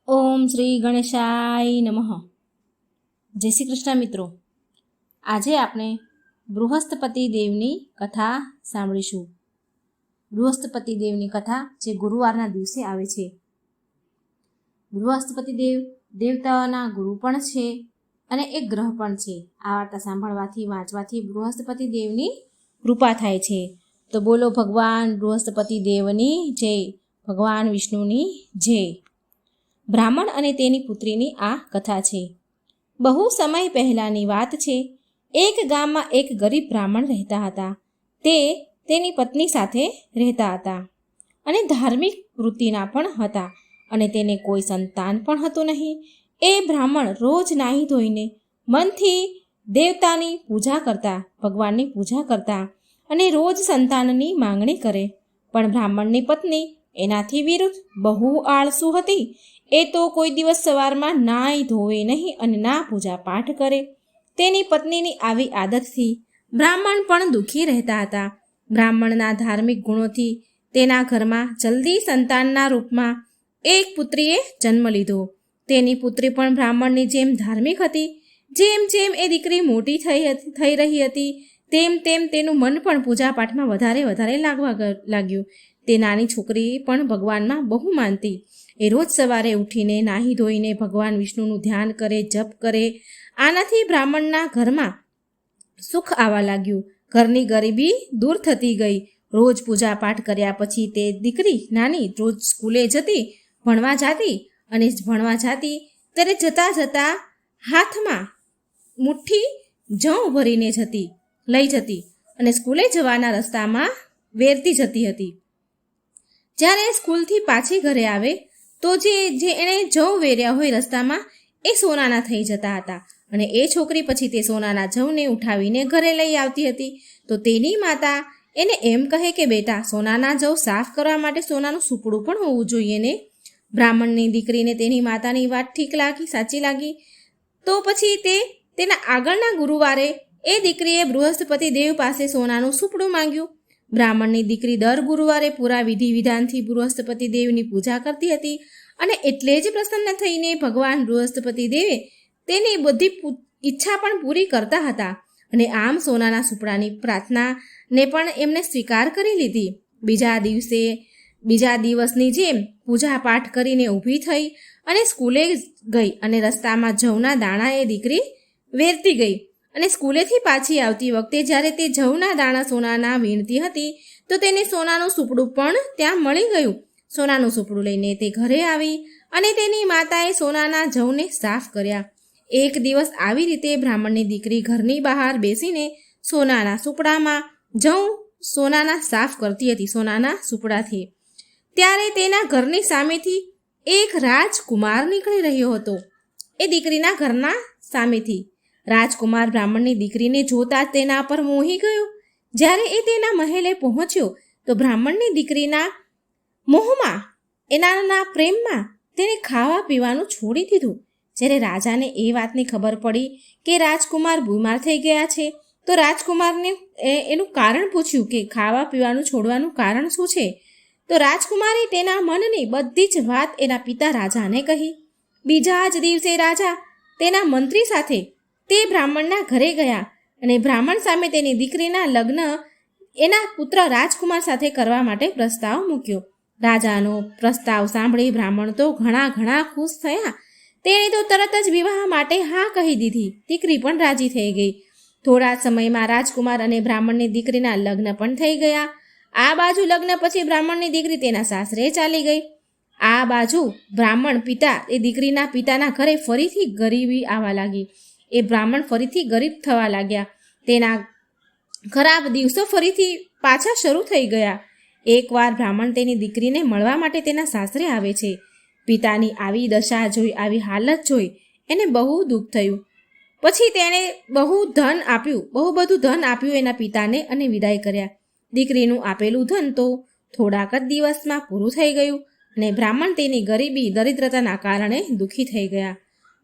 ઓમ શ્રી ગણેશાય નમઃ. જય શ્રી કૃષ્ણ મિત્રો. આજે આપણે બૃહસ્પતિ દેવની કથા સાંભળીશું. બૃહસ્પતિ દેવની કથા જે ગુરુવારના દિવસે આવે છે. બૃહસ્પતિ દેવ દેવતાઓના ગુરુ પણ છે અને એક ગ્રહ પણ છે. આ વાર્તા સાંભળવાથી વાંચવાથી બૃહસ્પતિ દેવની કૃપા થાય છે. તો બોલો ભગવાન બૃહસ્પતિ દેવની જય, ભગવાન વિષ્ણુની જય. બ્રાહ્મણ અને તેની પુત્રીની આ કથા છે. બહુ સમય પહેલાંની વાત છે. એક ગામમાં એક ગરીબ બ્રાહ્મણ રહેતા હતા. તે તેની પત્ની સાથે રહેતા હતા અને ધાર્મિક વૃત્તિના પણ હતા અને તેને કોઈ સંતાન પણ હતું નહીં. એ બ્રાહ્મણ રોજ નાહી ધોઈને મનથી દેવતાની પૂજા કરતા, ભગવાનની પૂજા કરતા અને રોજ સંતાનની માંગણી કરે. પણ બ્રાહ્મણની પત્ની એનાથી વિરુદ્ધ બહુ આળસુ હતી. એ તો કોઈ દિવસ સવારમાં નાહી ધોવે નહીં અને ના પૂજા પાઠ કરે. તેની પત્નીની આવી આદતથી બ્રાહ્મણ પણ દુઃખી રહેતા હતા. બ્રાહ્મણના ધાર્મિક ગુણોથી તેના ઘરમાં જલ્દી સંતાનના રૂપમાં એક પુત્રીએ જન્મ લીધો. તેની પુત્રી પણ બ્રાહ્મણની જેમ ધાર્મિક હતી. જેમ જેમ એ દીકરી મોટી થઈ રહી હતી તેમ તેમ તેનું મન પણ પૂજાપાઠમાં વધારે લાગવા લાગ્યું. તે નાની છોકરી પણ ભગવાનમાં બહુ માનતી. એ રોજ સવારે ઉઠીને નાહી ધોઈને ભગવાન વિષ્ણુનું ધ્યાન કરે, જપ કરે. આનાથી બ્રાહ્મણના ઘરમાં સુખ આવવા લાગ્યું. ઘરની ગરીબી દૂર થતી ગઈ. રોજ પૂજા પાઠ કર્યા પછી તે દીકરી નાની રોજ સ્કૂલે જતી, ભણવા જાતી અને ભણવા જાતી ત્યારે જતાં હાથમાં મુઠ્ઠી જવ ભરીને લઈ જતી અને સ્કૂલે જવાના રસ્તામાં વેરતી જતી હતી. જ્યારે સ્કૂલથી પાછી ઘરે આવે તો જે એણે જવ વેર્યા હોય રસ્તામાં એ સોનાના થઈ જતા હતા અને એ છોકરી પછી તે સોનાના જવને ઉઠાવીને ઘરે લઈ આવતી હતી. તો તેની માતા એને એમ કહે કે બેટા, સોનાના જવ સાફ કરવા માટે સોનાનું સુપડું પણ હોવું જોઈએ ને. બ્રાહ્મણની દીકરીને તેની માતાની વાત ઠીક લાગી, સાચી લાગી. તો પછી તેના આગળના ગુરુવારે એ દીકરીએ બૃહસ્પતિ દેવ પાસે સોનાનું સુપડું માંગ્યું. બ્રાહ્મણની દીકરી દર ગુરુવારે પૂરા વિધિ વિધાનથી બૃહસ્પતિ દેવની પૂજા કરતી હતી અને એટલે જ પ્રસન્ન થઈને ભગવાન બૃહસ્પતિ દેવે તેની બધી ઈચ્છા પણ પૂરી કરતા હતા અને આમ સોનાના સુપડાની પ્રાર્થનાને પણ એમને સ્વીકાર કરી લીધી. બીજા દિવસની જેમ પૂજા પાઠ કરીને ઊભી થઈ અને સ્કૂલે ગઈ અને રસ્તામાં જવના દાણા એ દીકરી વેરતી ગઈ અને સ્કૂલેથી પાછી આવતી વખતે જ્યારે તે જવના દાણા સોનાના વીણતી હતી તો તેને સોનાનું સુપડું પણ ત્યાં મળી ગયું. સોનાનું સુપડું લઈને તે ઘરે આવી અને તેની માતાએ સોનાના જવને સાફ કર્યા. એક દિવસ આવી રીતે બ્રાહ્મણની દીકરી ઘરની બહાર બેસીને સોનાના સુપડામાં જવ સોનાના સાફ કરતી હતી સોનાના સુપડાથી. ત્યારે તેના ઘરની સામેથી એક રાજકુમાર નીકળી રહ્યો હતો. એ દીકરીના ઘરના સામેથી રાજકુમાર બ્રાહ્મણની દીકરીને જોતા તેના પર મોહી ગયો. જ્યારે એ તેના મહેલે પહોંચ્યો તો બ્રાહ્મણની દીકરીના મોહમાં, એના પ્રેમમાં તેને ખાવા પીવાનું છોડી દીધું. જ્યારે રાજાને એ વાતની ખબર પડી કે રાજકુમાર બીમાર થઈ ગયા છે તો રાજકુમારને એનું કારણ પૂછ્યું કે ખાવા પીવાનું છોડવાનું કારણ શું છે. તો રાજકુમારે તેના મનની બધી જ વાત એના પિતા રાજાને કહી. બીજા જ દિવસે રાજા તેના મંત્રી સાથે તે બ્રાહ્મણના ઘરે ગયા અને બ્રાહ્મણ સામે તેની દીકરીના લગ્ન એના પુત્ર રાજકુમાર સાથે કરવા માટે પ્રસ્તાવ મૂક્યો. રાજાનો પ્રસ્તાવ સાંભળી બ્રાહ્મણ તો ઘણા ખુશ થયા. તેણે તો તરત જ વિવાહ માટે હા કહી દીધી. દીકરી પણ રાજી થઈ ગઈ. થોડા સમયમાં રાજકુમાર અને બ્રાહ્મણની દીકરીના લગ્ન પણ થઈ ગયા. આ બાજુ લગ્ન પછી બ્રાહ્મણની દીકરી તેના સાસરે ચાલી ગઈ. આ બાજુ બ્રાહ્મણ પિતા એ દીકરીના પિતાના ઘરે ફરીથી ગરીબી આવવા લાગી. એ બ્રાહ્મણ ફરીથી ગરીબ થવા લાગ્યા. તેના ખરાબ દિવસો ફરીથી પાછા શરૂ થઈ ગયા. એકવાર બ્રાહ્મણ તેની દીકરીને મળવા માટે તેના સાસરે આવે છે. પિતાની આવી દશા જોઈ, આવી હાલત જોઈ એને બહુ દુઃખ થયું. પછી તેણે બહુ બધું ધન આપ્યું એના પિતાને અને વિદાય કર્યા. દીકરીનું આપેલું ધન તો થોડાક જ દિવસમાં પૂરું થઈ ગયું અને બ્રાહ્મણ તેની ગરીબી દરિદ્રતાના કારણે દુઃખી થઈ ગયા.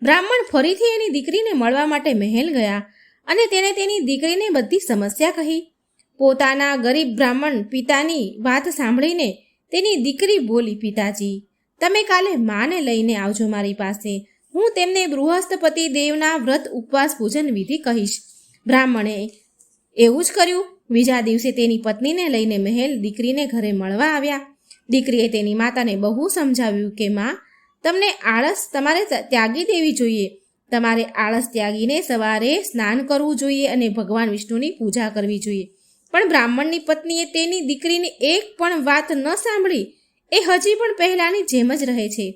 બ્રાહ્મણ ફરીથી એની દીકરીને મળવા માટે મહેલ ગયા અને તેણે તેની દીકરીને બધી સમસ્યા કહી. પોતાના ગરીબ બ્રાહ્મણ પિતાની વાત સાંભળીને તેની દીકરી બોલી, પિતાજી, તમે કાલે માને લઈને આવજો મારી પાસે. હું તેમને બૃહસ્પતિ દેવના વ્રત ઉપવાસ પૂજન વિધિ કહીશ. બ્રાહ્મણે એવું જ કર્યું. બીજા દિવસે તેની પત્નીને લઈને મહેલ દીકરીને ઘરે મળવા આવ્યા. દીકરીએ તેની માતાને બહુ સમજાવ્યું કે માં, તમને આળસ તમારે ત્યાગી દેવી જોઈએ. તમારે આળસ ત્યાગીને સવારે સ્નાન કરવું જોઈએ અને ભગવાન વિષ્ણુની પૂજા કરવી જોઈએ. પણ બ્રાહ્મણની પત્નીએ તેની દીકરીની એક પણ વાત ન સાંભળી. એ હજી પણ પહેલાંની જેમ જ રહે છે.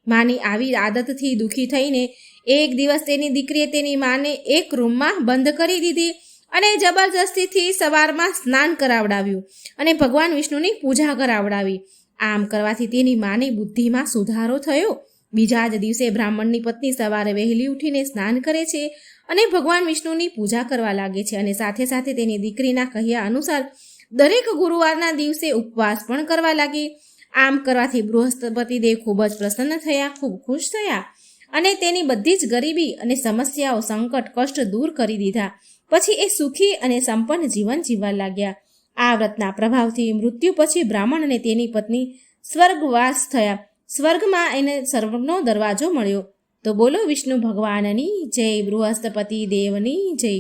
માની આવી આદતથી દુઃખી થઈને એક દિવસ તેની દીકરીએ તેની માને એક રૂમમાં બંધ કરી દીધી અને જબરજસ્તીથી સવારમાં સ્નાન કરાવડાવ્યું અને ભગવાન વિષ્ણુની પૂજા કરાવડાવી. આમ કરવાથી તેની માની બુદ્ધિમાં સુધારો થયો. બીજા જ દિવસે બ્રાહ્મણની પત્ની સવારે વહેલી ઉઠીને સ્નાન કરે છે અને ભગવાન વિષ્ણુની પૂજા કરવા લાગે છે અને સાથે સાથે તેની દીકરીના કહ્યા અનુસાર દરેક ગુરુવારના દિવસે ઉપવાસ પણ કરવા લાગી. આમ કરવાથી બૃહસ્પતિ દેવ ખૂબ જ પ્રસન્ન થયા, ખૂબ ખુશ થયા અને તેની બધી જ ગરીબી અને સમસ્યાઓ, સંકટ, કષ્ટ દૂર કરી દીધા. પછી એ સુખી અને સંપન્ન જીવન જીવવા લાગ્યા. આ વ્રતના પ્રભાવથી મૃત્યુ પછી બ્રાહ્મણ અને તેની પત્ની સ્વર્ગવાસ થયા. સ્વર્ગમાં એને સ્વર્ગનો દરવાજો મળ્યો. તો બોલો વિષ્ણુ ભગવાનની જય, બૃહસ્પતિ દેવની જય.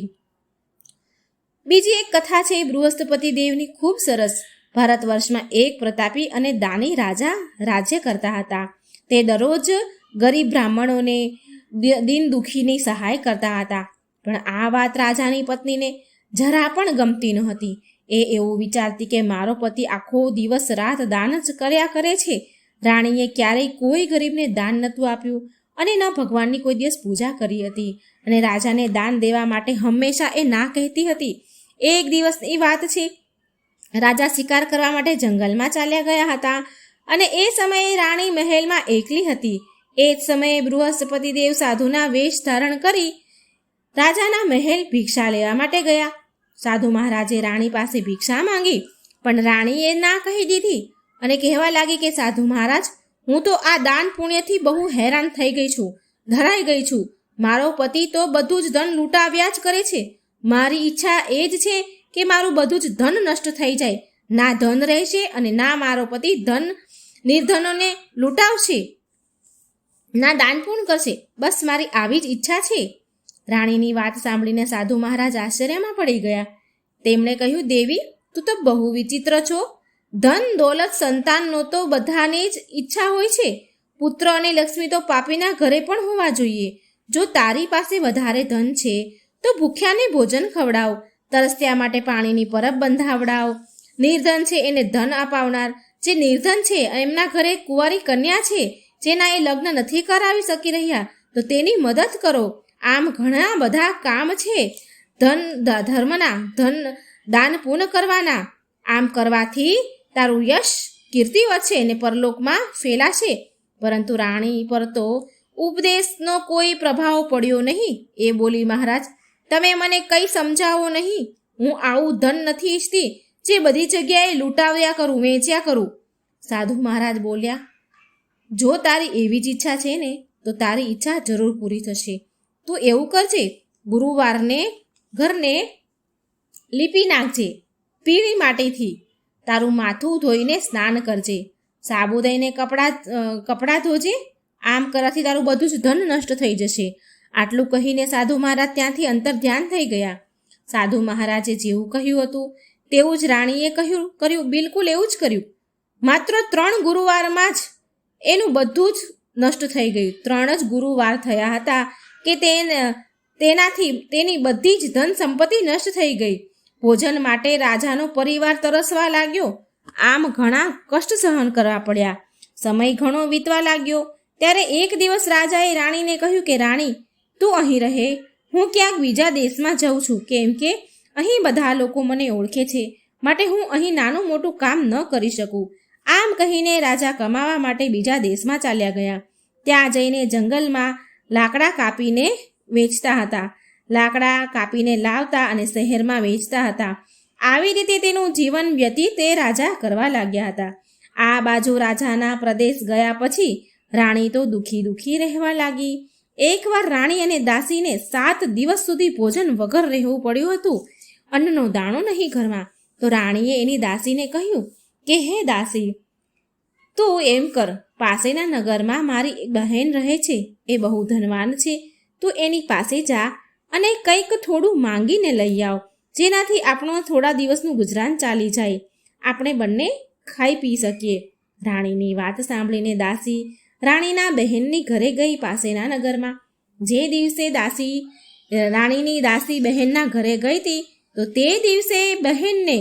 બીજી એક કથા છે બૃહસ્પતિ દેવની, ખૂબ સરસ. ભારત વર્ષમાં એક પ્રતાપી અને દાની રાજા રાજ્ય કરતા હતા. તે દરરોજ ગરીબ બ્રાહ્મણોને, દિન દુઃખીની સહાય કરતા હતા. પણ આ વાત રાજાની પત્નીને જરા પણ ગમતી નહોતી. એ એવું વિચારતી કે મારો પતિ આખો દિવસ રાત દાન જ કર્યા કરે છે. રાણીએ ક્યારેય કોઈ ગરીબને દાન નહોતું આપ્યું અને ન ભગવાનની કોઈ દિવસ પૂજા કરી હતી અને રાજાને દાન દેવા માટે હંમેશા એ ના કહેતી હતી. એક દિવસની વાત છે, રાજા શિકાર કરવા માટે જંગલમાં ચાલ્યા ગયા હતા અને એ સમયે રાણી મહેલમાં એકલી હતી. એ જ સમયે બૃહસ્પતિ દેવ સાધુના વેશ ધારણ કરી રાજાના મહેલ ભિક્ષા લેવા માટે ગયા. સાધુ મહારાજે રાણી પાસે ભિક્ષા માંગી, પણ રાણીએ ના કહી દીધી અને કહેવા લાગી કે સાધુ મહારાજ, હું તો આ દાન પુણ્યથી બહુ હેરાન થઈ ગઈ છું, ધરાઈ ગઈ છું. મારો પતિ તો બધું જ ધન લૂંટાવ્યા જ કરે છે. મારી ઈચ્છા એ જ છે કે મારું બધું જ ધન નષ્ટ થઈ જાય. ના ધન રહેશે અને ના મારો પતિ નિર્ધનોને લૂંટાવશે, ના દાન પૂર્ણ કરશે. બસ મારી આવી જ ઈચ્છા છે. રાણીની વાત સાંભળીને સાધુ મહારાજ આશ્ચર્યમાં પડી ગયા. તેમણે કહ્યું, દેવી, તું તો બહુ વિચિત્ર છો. ધન, દોલત, સંતાનનો તો બધાની જ ઈચ્છા હોય છે. પુત્ર અને લક્ષ્મી તો પાપીના ઘરે પણ હોવા જોઈએ. જો તારી પાસે વધારે ધન છે તો ભૂખ્યાને ભોજન ખવડાવ, તરસ્યા માટે પાણીની પરબ બંધાવડાવ. નિર્ધન છે એને ધન અપાવનાર, જે નિર્ધન છે એમના ઘરે કુંવારી કન્યા છે જેના એ લગ્ન નથી કરાવી શકી રહ્યા, તો તેની મદદ કરો. આમ ઘણા બધા કામ છે ધર્મના, ધન દાન પૂર્ણ કરવાના. આમ કરવાથી તારું યશ, કીર્તિ વધશે અને પરલોકમાં ફેલાશે. પરંતુ રાણી પર તો ઉપદેશનો કોઈ પ્રભાવ પડ્યો નહીં. એ બોલી, મહારાજ, તમે મને કંઈ સમજાવો નહીં. હું આવું ધન નથી ઈચ્છતી જે બધી જગ્યાએ લૂંટાવ્યા કરું, વેચ્યા કરું. સાધુ મહારાજ બોલ્યા, જો તારી એવી જ ઈચ્છા છે ને તો તારી ઈચ્છા જરૂર પૂરી થશે. તું એવું કરજે, ગુરુવારને ઘરને લીપી નાખજે પીળી માટીથી. તારું માથું ધોઈને સ્નાન કરજે, સાબુ દઈને કપડાં ધોજે. આમ કરવાથી તારું બધું જ ધન નષ્ટ થઈ જશે. આટલું કહીને સાધુ મહારાજ ત્યાંથી અંતર ધ્યાન થઈ ગયા. સાધુ મહારાજે જેવું કહ્યું હતું તેવું જ રાણીએ કર્યું, બિલકુલ એવું જ કર્યું. માત્ર 3 ગુરુવારમાં જ એનું બધું જ નષ્ટ થઈ ગયું. 3 જ ગુરુવાર થયા હતા કે તેનાથી તેની બધી જ ધન સંપત્તિ નષ્ટ થઈ ગઈ. ભોજન માટે રાજાનો પરિવાર તરસવા લાગ્યો. આમ ઘણા કષ્ટ સહન કરવા પડ્યા. સમય ઘણો વીતવા લાગ્યો. ત્યારે એક દિવસ રાજાએ રાણીને કહ્યું કે રાણી, તું અહીં રહે, હું ક્યાંક બીજા દેશમાં જાઉં છું, કેમ કે અહીં બધા લોકો મને ઓળખે છે, માટે હું અહીં નાનું મોટું કામ ન કરી શકું. આમ કહીને રાજા કમાવા માટે બીજા દેશમાં ચાલ્યા ગયા. ત્યાં જઈને જંગલમાં લાકડા કાપીને વેચતા હતા, લાકડા કાપીને લાવતા અને શહેરમાં વેચતા હતા. આવી રીતે તેનું જીવન વ્યતીત તે રાજા કરવા લાગ્યા હતા. આ બાજુ રાજાના પ્રદેશ ગયા પછી રાણી તો દુઃખી રહેવા લાગી. એકવાર રાણી અને દાસીને 7 દિવસ સુધી ભોજન વગર રહેવું પડ્યું હતું. અન્નનો દાણો નહીં ઘરમાં. તો રાણીએ એની દાસીને કહ્યું કે હે દાસી, તું એમ કર, પાસેના નગરમાં મારી એક બહેન રહે છે, એ બહુ ધનવાન છે. તું એની પાસે જા અને કંઈક થોડું માંગીને લઈ આવ, જેનાથી આપણું થોડા દિવસનું ગુજરાન ચાલી જાય, આપણે બંને ખાઈ પી શકીએ. રાણીની વાત સાંભળીને દાસી રાણીના બહેનની ઘરે ગઈ પાસેના નગરમાં. જે દિવસે રાણીની દાસી બહેનના ઘરે ગઈ હતી, તો તે દિવસે બહેનને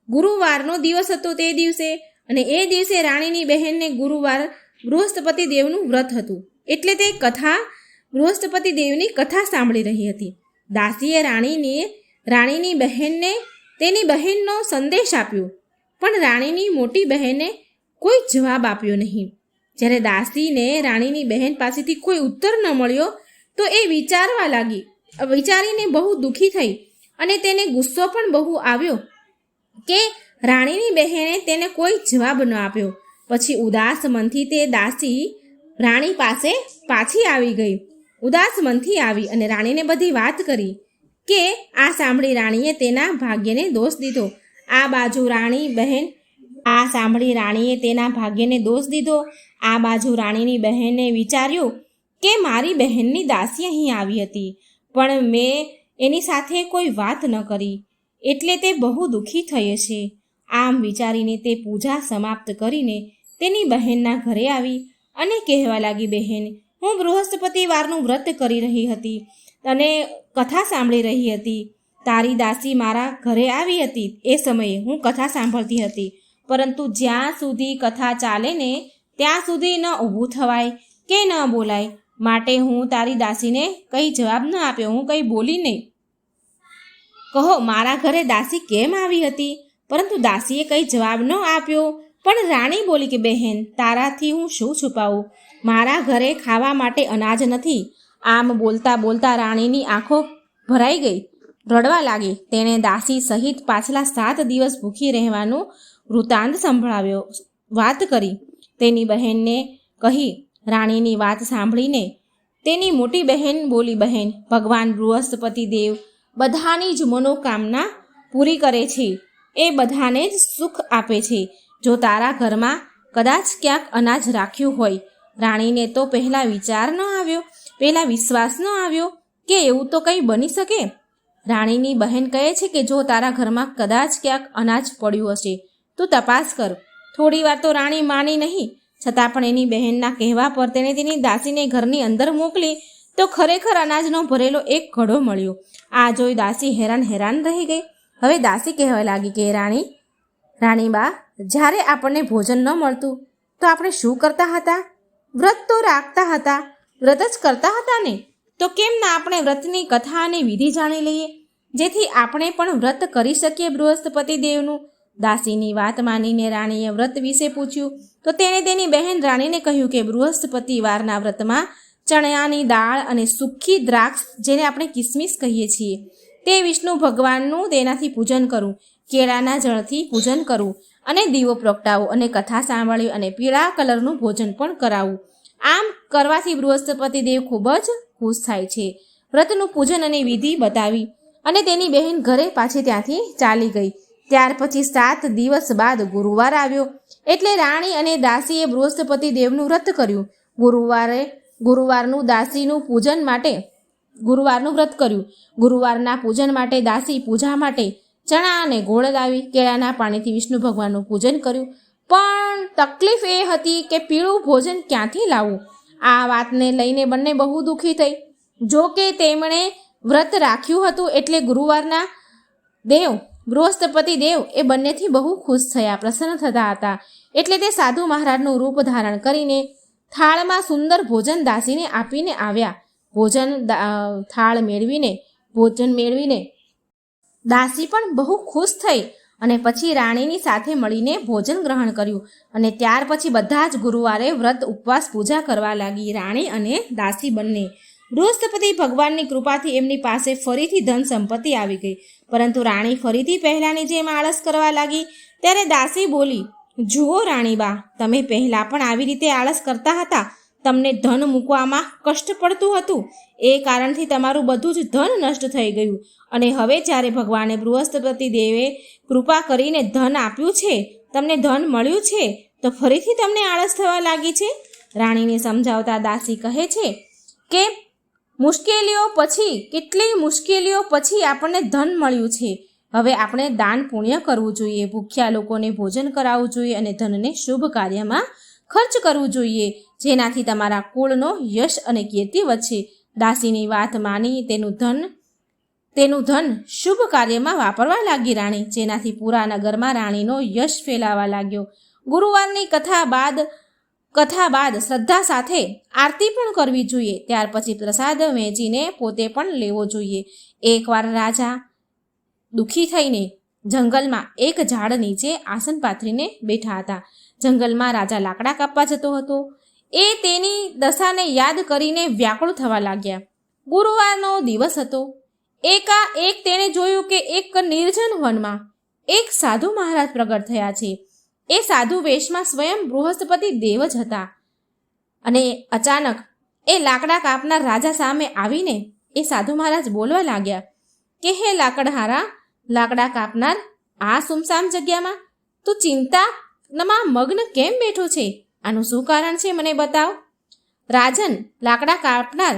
ગુરુવારનો દિવસ હતો તે દિવસે, અને એ દિવસે રાણીની બહેનને ગુરુવાર બૃહસ્પતિ દેવનું વ્રત હતું, એટલે તે બૃહસ્પતિ દેવની કથા સાંભળી રહી હતી. દાસીએ રાણીની બહેનને તેની બહેનનો સંદેશ આપ્યો, પણ રાણીની મોટી બહેને કોઈ જવાબ આપ્યો નહીં. જ્યારે દાસીને રાણીની બહેન પાસેથી કોઈ ઉત્તર ન મળ્યો, તો એ વિચારીને બહુ દુઃખી થઈ, અને તેને ગુસ્સો પણ બહુ આવ્યો કે રાણીની બહેને તેને કોઈ જવાબ ન આપ્યો. પછી ઉદાસ મનથી તે દાસી રાણી પાસે પાછી આવી ગઈ. ઉદાસ મનથી આવી અને રાણીને બધી વાત કરી કે આ સાંભળી રાણીએ તેના ભાગ્યને દોષ દીધો. આ બાજુ રાણીની બહેને વિચાર્યું કે મારી બહેનની દાસી અહીં આવી હતી, પણ મેં એની સાથે કોઈ વાત ન કરી, એટલે તે બહુ દુઃખી થઈ છે. આમ વિચારીને તે પૂજા સમાપ્ત કરીને તેની બહેનના ઘરે આવી અને કહેવા લાગી, બહેન, હું બૃહસ્પતિવારનું વ્રત કરી રહી હતી અને કથા સાંભળી રહી હતી. તારી દાસી મારા ઘરે આવી હતી, એ સમયે હું કથા સાંભળતી હતી, પરંતુ જ્યાં સુધી કથા ચાલે ને ત્યાં સુધી ન ઊભું થવાય કે ન બોલાય, માટે હું તારી દાસીને કંઈ જવાબ ન આપ્યો, હું કંઈ બોલી નહીં. કહો, મારા ઘરે દાસી કેમ આવી હતી? પરંતુ દાસીએ કંઈ જવાબ ન આપ્યો. પણ રાણી બોલી કે બહેન, તારાથી હું શું છુપાવું? મારા ઘરે ખાવા માટે અનાજ નથી. આમ બોલતા બોલતા રાણીની આંખો ભરાઈ ગઈ, રડવા લાગી. તેણે દાસી સહિત પાછલા 7 દિવસ ભૂખી રહેવાનું વૃત્તાંત સંભળાવ્યો, વાત કરી. તેની બહેનને કહી. રાણીની વાત સાંભળીને તેની મોટી બહેન બોલી, બહેન, ભગવાન બૃહસ્પતિ દેવ બધાની જ મનોકામના પૂરી કરે છે, એ બધાને જ સુખ આપે છે. જો તારા ઘરમાં કદાચ ક્યાંક અનાજ રાખ્યું હોય. રાણીને તો પહેલાં વિશ્વાસ ન આવ્યો કે એવું તો કંઈ બની શકે. રાણીની બહેન કહે છે કે જો તારા ઘરમાં કદાચ ક્યાંક અનાજ પડ્યું હશે તો તપાસ કર. થોડી વાર તો રાણી માની નહીં, છતાં પણ એની બહેનના કહેવા પર તેણે તેની દાસીને ઘરની અંદર મોકલી, તો ખરેખર અનાજનો ભરેલો એક ઘડો મળ્યો. આ જોઈ દાસી હેરાન રહી ગઈ. હવે દાસી કહેવા લાગી કે રાણીબા, જ્યારે આપણને ભોજન ન મળતું તો આપણે શું કરતા હતા? વ્રત તો રાખતા હતા, વ્રત જ કરતા હતા ને, તો કેમ ના આપણે વ્રતની કથા અને વિધિ જાણી લઈએ, જેથી આપણે પણ વ્રત કરી શકીએ બૃહસ્પતિ દેવનું. દાસીની વાત માનીને રાણીએ વ્રત વિશે પૂછ્યું, તો તેણે તેની બહેન રાણીને કહ્યું કે બૃહસ્પતિવારના વ્રતમાં ચણાની દાળ અને સૂકી દ્રાક્ષ, જેને આપણે કિસમિસ કહીએ છીએ, તે વિષ્ણુ ભગવાનનું તેનાથી પૂજન કરવું, કેળાના જળથી પૂજન કરવું અને દીવો પ્રગટાવવો અને કથા સાંભળવી અને પીળા કલરનું ભોજન પણ કરાવવું. આમ કરવાથી બૃહસ્પતિ દેવ ખૂબ જ ખુશ થાય છે. વ્રતનું પૂજન અને વિધિ બતાવી અને તેની બહેન ઘરે પાછી ત્યાંથી ચાલી ગઈ. ત્યાર પછી 7 દિવસ બાદ ગુરુવાર આવ્યો, એટલે રાણી અને દાસીએ બૃહસ્પતિ દેવનું વ્રત કર્યું. ગુરુવારનું વ્રત કર્યું. ગુરુવારના પૂજન માટે દાસી પૂજા માટે ચણા અને ગોળ લાવી, કેળાના પાણીથી વિષ્ણુ ભગવાનનું પૂજન કર્યું. પણ તકલીફ એ હતી કે પીળું ભોજન ક્યાંથી લાવવું? આ વાતને લઈને બંને બહુ દુઃખી થઈ. જો કે તેમણે વ્રત રાખ્યું હતું, એટલે ગુરુવારના બૃહસ્પતિ દેવ એ બંનેથી બહુ ખુશ થયા, પ્રસન્ન થતા હતા. એટલે તે સાધુ મહારાજનું રૂપ ધારણ કરીને થાળમાં સુંદર ભોજન દાસીને આપીને આવ્યા. થાળ ભોજન મેળવીને દાસી પણ બહુ ખુશ થઈ અને પછી રાણીની સાથે મળીને ભોજન ગ્રહણ કર્યું. અને ત્યાર પછી બધા જ ગુરુવારે વ્રત ઉપવાસ પૂજા કરવા લાગી, રાણી અને દાસી બંને. બૃહસ્પતિ ભગવાનની કૃપાથી એમની પાસે ફરીથી ધન સંપત્તિ આવી ગઈ. પરંતુ રાણી ફરીથી પહેલાંની જેમ આળસ કરવા લાગી. ત્યારે દાસી બોલી, જુઓ રાણીબા, તમે પહેલાં પણ આવી રીતે આળસ કરતા હતા. તમને ધન મૂકવામાં કષ્ટ પડતું હતું, એ કારણથી તમારું બધું જ ધન નષ્ટ થઈ ગયું. અને હવે જ્યારે ભગવાને બૃહસ્પતિ દેવે કૃપા કરીને ધન આપ્યું છે, તમને ધન મળ્યું છે, તો ફરીથી તમને આળસ થવા લાગી છે? રાણીને સમજાવતા દાસી કહે છે કે મુશ્કેલીઓ પછી, કેટલી મુશ્કેલીઓ પછી આપણને ધન મળ્યું છે. હવે આપણે દાન પુણ્ય કરવું જોઈએ, ભૂખ્યા લોકોને ભોજન કરાવવું જોઈએ અને ધનને શુભ કાર્યમાં ખર્ચ કરવું જોઈએ, જેનાથી તમારા કુળનો યશ અને કીર્તિ વધશે. દાસીની વાત માની તેનું ધન શુભ કાર્યમાં વાપરવા લાગી રાણી, જેનાથી પૂરા નગરમાં રાણીનો યશ ફેલાવા લાગ્યો. ગુરુવારની કથા બાદ શ્રદ્ધા સાથે આરતી પણ કરવી જોઈએ. ત્યાર પછી પ્રસાદ વહેંચીને પોતે પણ લેવો જોઈએ. એકવાર રાજા દુઃખી થઈને જંગલમાં એક ઝાડ નીચે આસન પાથરીને બેઠા હતા. જંગલમાં રાજા લાકડા કાપવા જતો હતો. એ તેની દશાને યાદ કરીને વ્યાકુળ થવા લાગ્યા. ગુરુવારનો દિવસ હતો. એકાએક તેણે જોયું કે એક નિર્જન વનમાં એક સાધુ મહારાજ પ્રગટ થયા છે. એ સાધુ વેશમાં સ્વયં બૃહસ્પતિ દેવ જ હતા. અને અચાનક એ લાકડા કાપનાર રાજા સામે આવીને એ સાધુ મહારાજ બોલવા લાગ્યા કે હે લાકડા કાપનાર, આ સુમસામ જગ્યામાં તું ચિંતામાં મગ્ન કેમ બેઠો છે? આનું શું કારણ છે, મને બતાવ. રાજન લાકડા કાપનાર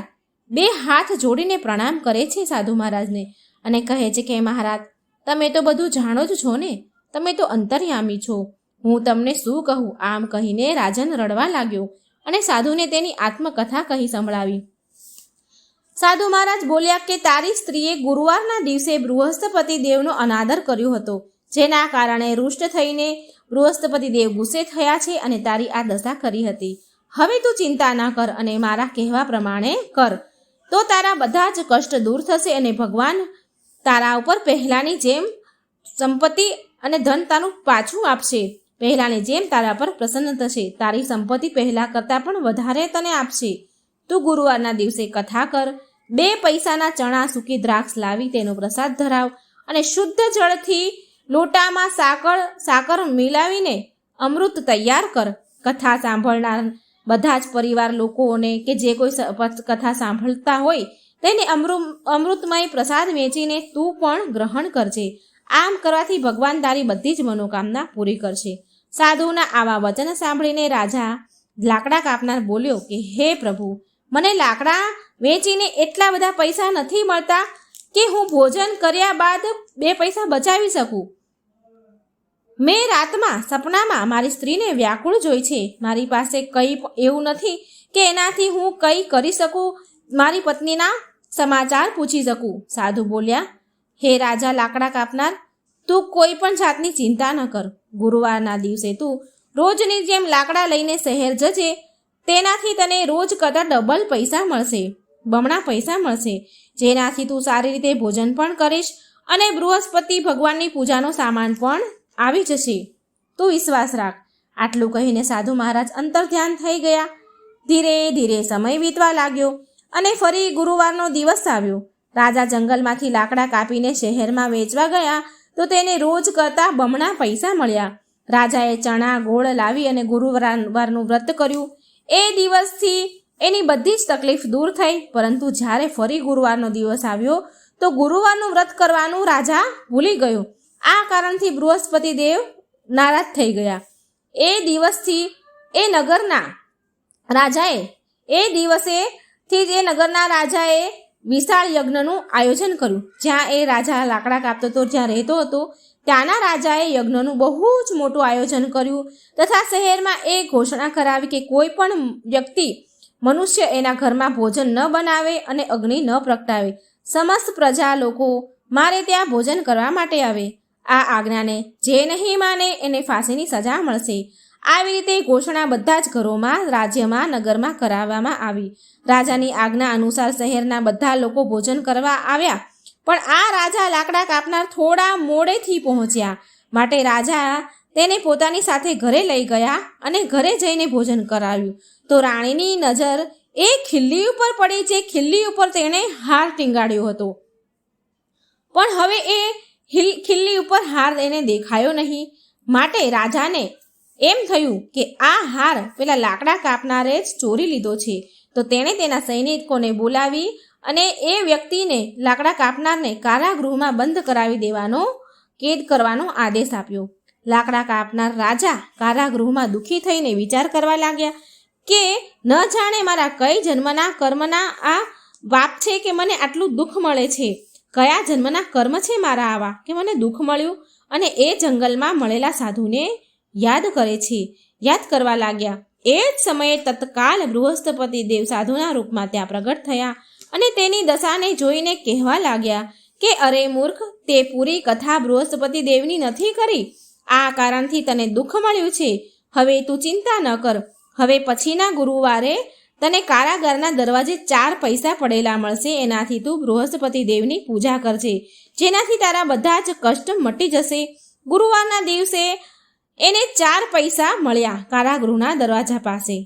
2 હાથ જોડીને પ્રણામ કરે છે સાધુ મહારાજને અને કહે છે કે મહારાજ, તમે તો બધું જાણો જ છો ને, તમે તો અંતર્યામી છો, હું તમને શું કહું? આમ કહીને રાજન રડવા લાગ્યો અને સાધુને તેની આત્મકથા કહી સંભળાવી. સાધુ મહારાજ બોલ્યા કે તારી સ્ત્રીએ ગુરુવારના દિવસે બૃહસ્પતિ દેવનો અનાદર કર્યો હતો, જેના કારણે રૂષ્ટ થઈને બૃહસ્પતિ દેવ ગુસ્સે થયા છે અને તારી આ દશા કરી હતી. હવે તું ચિંતા ના કર અને મારા કહેવા પ્રમાણે કર, તો તારા બધા જ કષ્ટ દૂર થશે અને ભગવાન તારા ઉપર પહેલાની જેમ સંપત્તિ અને ધન તારું પાછું આપશે. પહેલાની જેમ તારા પર પ્રસન્ન થશે. તારી સંપત્તિ પહેલા કરતાં પણ વધારે તને આપશે. તું ગુરુવારના દિવસે કથા કર, 2 પૈસાના ચણા, સૂકી દ્રાક્ષ લાવી તેનો પ્રસાદ ધરાવ અને શુદ્ધ જળથી લોટામાં સાકર મિલાવીને અમૃત તૈયાર કર. કથા સાંભળનાર બધા જ પરિવાર લોકોને કે જે કોઈ કથા સાંભળતા હોય તેને અમૃતમય પ્રસાદ વેચીને તું પણ ગ્રહણ કરજે. આમ કરવાથી ભગવાન તારી બધી જ મનોકામના પૂરી કરશે. સાધુના આવા વચન સાંભળીને રાજા લાકડા કાપનાર બોલ્યો કે હે પ્રભુ, મને લાકડા વેચીને એટલા બધા પૈસા નથી મળતા કે હું ભોજન કર્યા બાદ 2 પૈસા બચાવી શકું. મેં રાતમાં સપનામાં મારી સ્ત્રીને વ્યાકુળ જોઈ છે. મારી પાસે કંઈ એવું નથી કે એનાથી હું કંઈ કરી શકું, મારી પત્નીના સમાચાર પૂછી શકું. સાધુ બોલ્યા, હે રાજા લાકડા કાપનાર, તું કોઈ પણ જાતની ચિંતા ન કર. ગુરુવારના દિવસે તું રોજની જેમ લાકડા લઈને શહેર જજે. તેનાથી તને રોજ કરતાં ડબલ પૈસા મળશે, બમણા પૈસા મળશે, જેનાથી તું સારી રીતે ભોજન પણ કરીશ અને બૃહસ્પતિ ભગવાનની પૂજાનો સામાન પણ આવી જશે. તું વિશ્વાસ રાખ. આટલું કહીને સાધુ મહારાજ અંતર્ધ્યાન થઈ ગયા. ધીરે ધીરે સમય વીતવા લાગ્યો અને ફરી ગુરુવારનો દિવસ આવ્યો. રાજા જંગલમાંથી લાકડા કાપીને શહેરમાં વેચવા ગયા તો તેને રોજ કરતાં બમણા પૈસા મળ્યા. રાજાએ ચણા ગોળ લાવી અને ગુરુવારનું વ્રત કર્યું. એ દિવસથી એની બધી જ તકલીફ દૂર થઈ. પરંતુ જ્યારે ફરી ગુરુવારનો દિવસ આવ્યો તો ગુરુવારનું વ્રત કરવાનું રાજા ભૂલી ગયો. આ કારણથી બૃહસ્પતિ દેવ નારાજ થઈ ગયા. એ દિવસથી એ નગરના રાજાએ વિશાળ યજ્ઞનું આયોજન કર્યું. જ્યાં એ રાજા લાકડા કાપતો હતો, જ્યાં રહેતો હતો, ત્યાંના રાજાએ યજ્ઞનું બહુ જ મોટું આયોજન કર્યું તથા શહેરમાં એ ઘોષણા કરાવી કે કોઈ પણ વ્યક્તિ, મનુષ્ય એના ઘરમાં ભોજન ન બનાવે અને અગ્નિ ન પ્રગટાવે. સમસ્ત પ્રજા લોકો મારે ત્યાં ભોજન કરવા માટે આવે. આ આજ્ઞાને જે નહીં માને એને ફાંસીની સજા મળશે. આવી રીતે ઘોષણા બધા જ ઘરોમાં, રાજ્યમાં, નગરમાં કરાવવામાં આવી. રાજાની આજ્ઞા અનુસાર શહેરના બધા લોકો ભોજન કરવા આવ્યા, પણ આ રાજા લાકડા કાપનાર થોડા મોડેથી પહોંચ્યા. માટે રાજા તેને પોતાની સાથે ઘરે લઈ ગયા અને ઘરે જઈને ભોજન કરાવ્યું. તો રાણીની નજર એ ખિલ્લી ઉપર પડી, જે ખિલ્લી ઉપર તેણે હાર ટીંગાડ્યો હતો. પણ હવે એ ખિલ્લી ઉપર હાર એને દેખાયો નહીં. માટે રાજાને એમ થયું કે આ હાર પેલા લાકડા કાપનારે જ ચોરી લીધો છે. તો તેણે તેના સૈનિકોને બોલાવી અને એ વ્યક્તિને, લાકડા કાપનારને કારાગૃહમાં બંધ કરાવી દેવાનો, કેદ કરવાનો આદેશ આપ્યો. લાકડા કાપનાર રાજા કારાગૃહમાં દુઃખી થઈને વિચાર કરવા લાગ્યા કે ન જાણે મારા કઈ જન્મના કર્મના આ પાપ છે કે મને આટલું દુઃખ મળે છે, કયા જન્મના કર્મ છે મારા આવા કે મને દુઃખ મળ્યું. અને એ જંગલમાં મળેલા સાધુને યાદ કરવા લાગ્યા. એ જ સમયે તત્કાલ બૃહસ્પતિ દેવ સાધુના રૂપમાં ત્યાં પ્રગટ થયા અને તેની દશાને જોઈને કહેવા લાગ્યા કે અરે મૂર્ખ, તે પૂરી કથા બૃહસ્પતિ દેવની નથી કરી. આ કારણથી તને દુઃખ મળ્યું છે. હવે તું ચિંતા ન કર. હવે પછીના ગુરુવારે તને કારાગારના દરવાજે 4 પૈસા પડેલા મળશે. એનાથી તું બૃહસ્પતિ દેવની પૂજા કરજે, જેનાથી તારા બધા જ કષ્ટ મટી જશે. ગુરુવારના દિવસે એને 4 પૈસા મળ્યા કારાગૃહના દરવાજા પાસે,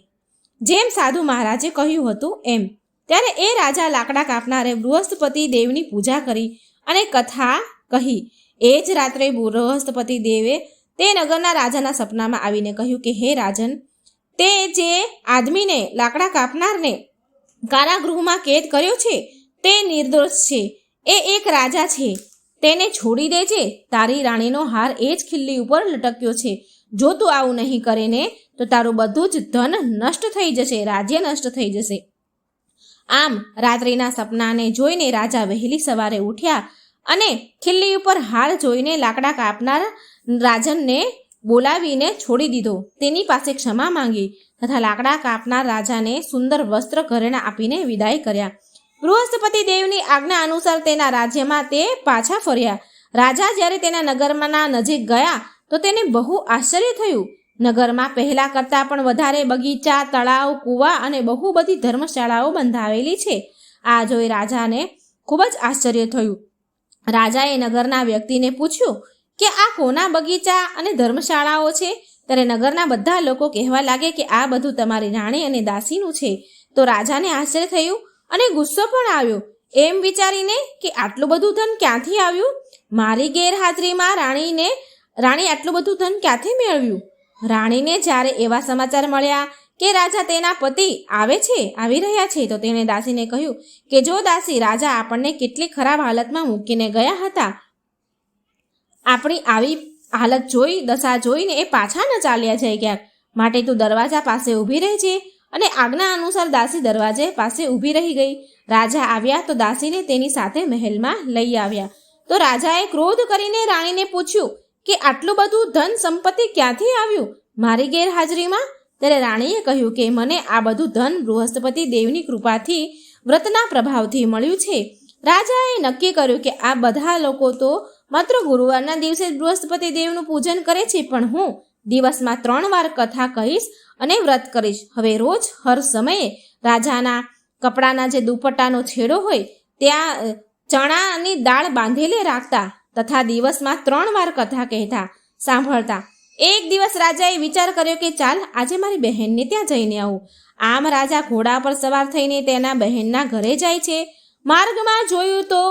જેમ સાધુ મહારાજે કહ્યું હતું એમ. ત્યારે એ રાજા લાકડા કાપનારે બૃહસ્પતિ દેવની પૂજા કરી અને કથા કહી. એ જ રાત્રે બૃહસ્પતિ દેવે તે નગરના રાજાના સપનામાં આવીને કહ્યું કે હે રાજન, તે જે આદમીને લાકડા કાપનારને કારાગૃહમાં કેદ કર્યો છે તે નિર્દોષ છે. એ એક રાજા છે, તેને છોડી દેજે. તારી રાણીનો હાર એ જ ખિલ્લી ઉપર લટક્યો છે. જો તું આવું નહીં કરે ને તો તારું બધું જ ધન નષ્ટ થઈ જશે, રાજ્ય નષ્ટ થઈ જશે. આમ રાત્રિના સપનાને જોઈને રાજા વહેલી સવારે ઉઠ્યા અને ખિલ્લી ઉપર હાર જોઈને લાકડા કાપનાર રાજનને બોલાવીને છોડી દીધો. તેની પાસે ક્ષમા માંગી તથા લાકડા કાપનાર રાજાને સુંદર વસ્ત્ર ઘરેણા આપીને વિદાય કર્યા. બૃહસ્પતિ દેવની આજ્ઞા અનુસાર તેના રાજ્યમાં તે પાછા ફર્યા. રાજા જ્યારે તેના નગરના નજીક ગયા તો તેને બહુ આશ્ચર્ય થયું. નગરમાં પહેલા કરતાં પણ વધારે બગીચા, તળાવ, કૂવા અને બહુ બધી ધર્મશાળાઓ બંધાવેલી છે. આ જોઈ રાજાને ખૂબ જ આશ્ચર્ય થયું. રાજાએ નગરના વ્યક્તિને પૂછ્યું કે આ કોના બગીચા અને ધર્મશાળાઓ છે? ત્યારે નગરના બધા લોકો કહેવા લાગે કે આ બધું તમારી રાણી અને દાસીનું છે. તો રાજાને આશ્ચર્ય થયું અને ગુસ્સો પણ આવ્યો, એમ વિચારીને કે આટલું બધું ધન ક્યાંથી આવ્યું? મારી ગેરહાજરીમાં રાણી આટલું બધું ધન ક્યાંથી મેળવ્યું? રાણીને જ્યારે એવા સમાચાર મળ્યા કે રાજા તેના પતિ આવી રહ્યા છે તો તેણે દાસીને કહ્યું કે જો દાસી, રાજા આપણને કેટલી ખરાબ હાલતમાં મૂકીને ગયા હતા. આપણી આવી હાલત દશા જોઈને એ પાછા ન ચાલ્યા જાય ક્યાંક. માટે તું દરવાજા પાસે ઊભી રહેજે. અને આજ્ઞા અનુસાર દાસી દરવાજે પાસે ઊભી રહી ગઈ. રાજા આવ્યા તો દાસીને તેની સાથે મહેલમાં લઈ આવ્યા. તો રાજાએ ક્રોધ કરીને રાણીને પૂછ્યું કે આટલું બધું ધન સંપત્તિ ક્યાંથી આવ્યું મારી ગેરહાજરીમાં? ત્યારે રાણીએ કહ્યું કે મને આ બધું ધન બૃહસ્પતિ દેવની કૃપાથી, વ્રતના પ્રભાવથી મળ્યું છે. રાજાએ નક્કી કર્યું કે આ બધા લોકો તો માત્ર ગુરુવારના દિવસે જ બૃહસ્પતિ દેવનું પૂજન કરે છે, પણ હું દિવસમાં 3 વાર કથા કહીશ અને વ્રત કરીશ. હવે રોજ હર સમયે રાજાના કપડાના જે દુપટ્ટાનો છેડો હોય ત્યાં ચણાની દાળ બાંધેલી રાખતા તથા દિવસમાં 3 વાર કથા કહેતા સાંભળતા. એક દિવસ રાજાએ વિચાર કર્યો કે ચાલ આજે મારી બહેનને ત્યાં જઈને આવું. આમ રાજા ઘોડા પર સવાર થઈને તેના બહેનના ઘરે જાય છે. માર્ગમાં જોયું તો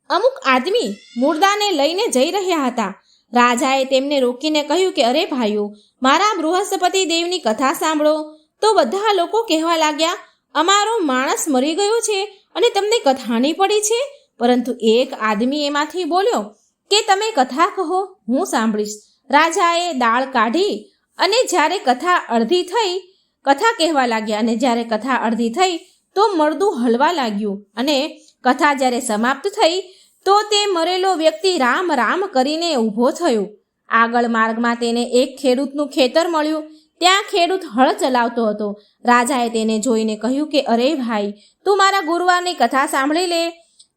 અમુક આદમી મુર્દાને લઈને જઈ રહ્યા હતા. રાજાએ તેમને રોકીને કહ્યું કે અરે ભાઈઓ, મારા બૃહસ્પતિ દેવની કથા સાંભળો. તો બધા લોકો કહેવા લાગ્યા અમારો માણસ મરી ગયો છે અને તમને કથાની પડી છે. પરંતુ એક આદમી એમાંથી બોલ્યો કે તમે કથા કહો, હું સાંભળીશ. રાજાએ દાળ કાઢી અને જ્યારે કથા કહેવા લાગ્યા અને જ્યારે કથા અડધી થઈ તો મળદું હલવા લાગ્યું અને કથા જ્યારે સમાપ્ત થઈ તો તે મરેલો વ્યક્તિ રામ રામ કરીને ઊભો થયો. આગળ માર્ગમાં તેને એક ખેડૂતનું ખેતર મળ્યું. ત્યાં ખેડૂત હળ ચલાવતો હતો. રાજાએ તેને જોઈને કહ્યું કે અરે ભાઈ, તું મારા ગુરુવારની કથા સાંભળી લે.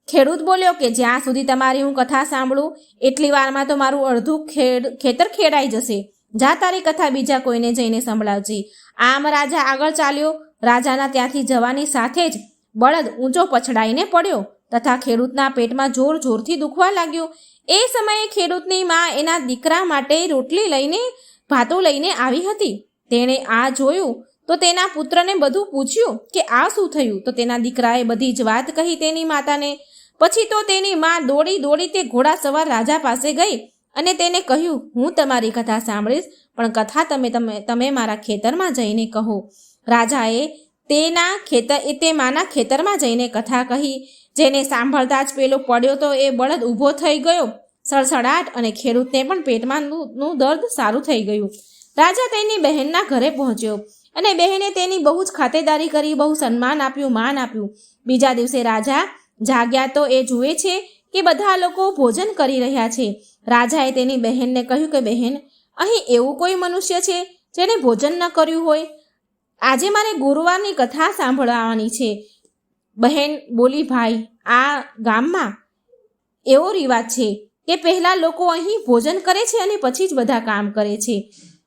ખેડૂત બોલ્યો કે જ્યાં સુધી તમારી હું કથા સાંભળું એટલી વારમાં તો મારું અડધું ખેતર ખેડાઈ જશે. જા તારી કથા બીજા કોઈને જઈને સંભળાવજી. આમ રાજા આગળ ચાલ્યો. રાજાના ત્યાંથી જવાની સાથે જ બળદ ઊંચો પછડાઈને પડ્યો તથા ખેડૂતના પેટમાં જોર જોરથી દુખવા લાગ્યું. એ સમયે ખેડૂતની મા એના દીકરા માટે રોટલી લઈને ભાતો લઈને આવી હતી. તેણે આ જોયું તો તેના પુત્રને બધું પૂછ્યું કે આ શું થયું. તો તેના દીકરાએ બધી જ વાત કહી તેની માતાને. પછી તો તેની મા દોડી તે ઘોડા સવાર રાજા પાસે ગઈ અને તેને કહ્યું હું તમારી કથા સાંભળીશ, પણ કથા તમે મારા ખેતરમાં જઈને કહો. રાજાએ તે માના ખેતરમાં જઈને કથા કહી. જેને સાંભળતા જ પેલો પડ્યો તો એ બળદ ઊભો થઈ ગયો સળસળાટ અને ખેડૂતને પણ પેટમાં નું દર્દ સારું થઈ ગયું. રાજા તેની બહેનના ઘરે પહોંચ્યો અને બહેને તેની બહુ જ ખાતેદારી કરી, બહુ સન્માન આપ્યું, માન આપ્યું. બીજા દિવસે રાજા જાગ્યા તો એ જુએ છે કે બધા લોકો ભોજન કરી રહ્યા છે. રાજાએ તેની બહેનને કહ્યું કે બહેન, અહીં એવું કોઈ મનુષ્ય છે જેને ભોજન ન કર્યું હોય? આજે મારે ગુરુવારની કથા સાંભળવાની છે. બહેન બોલી, ભાઈ, આ ગામમાં એવો રિવાજ છે કે પહેલાં લોકો અહીં ભોજન કરે છે અને પછી જ બધા કામ કરે છે.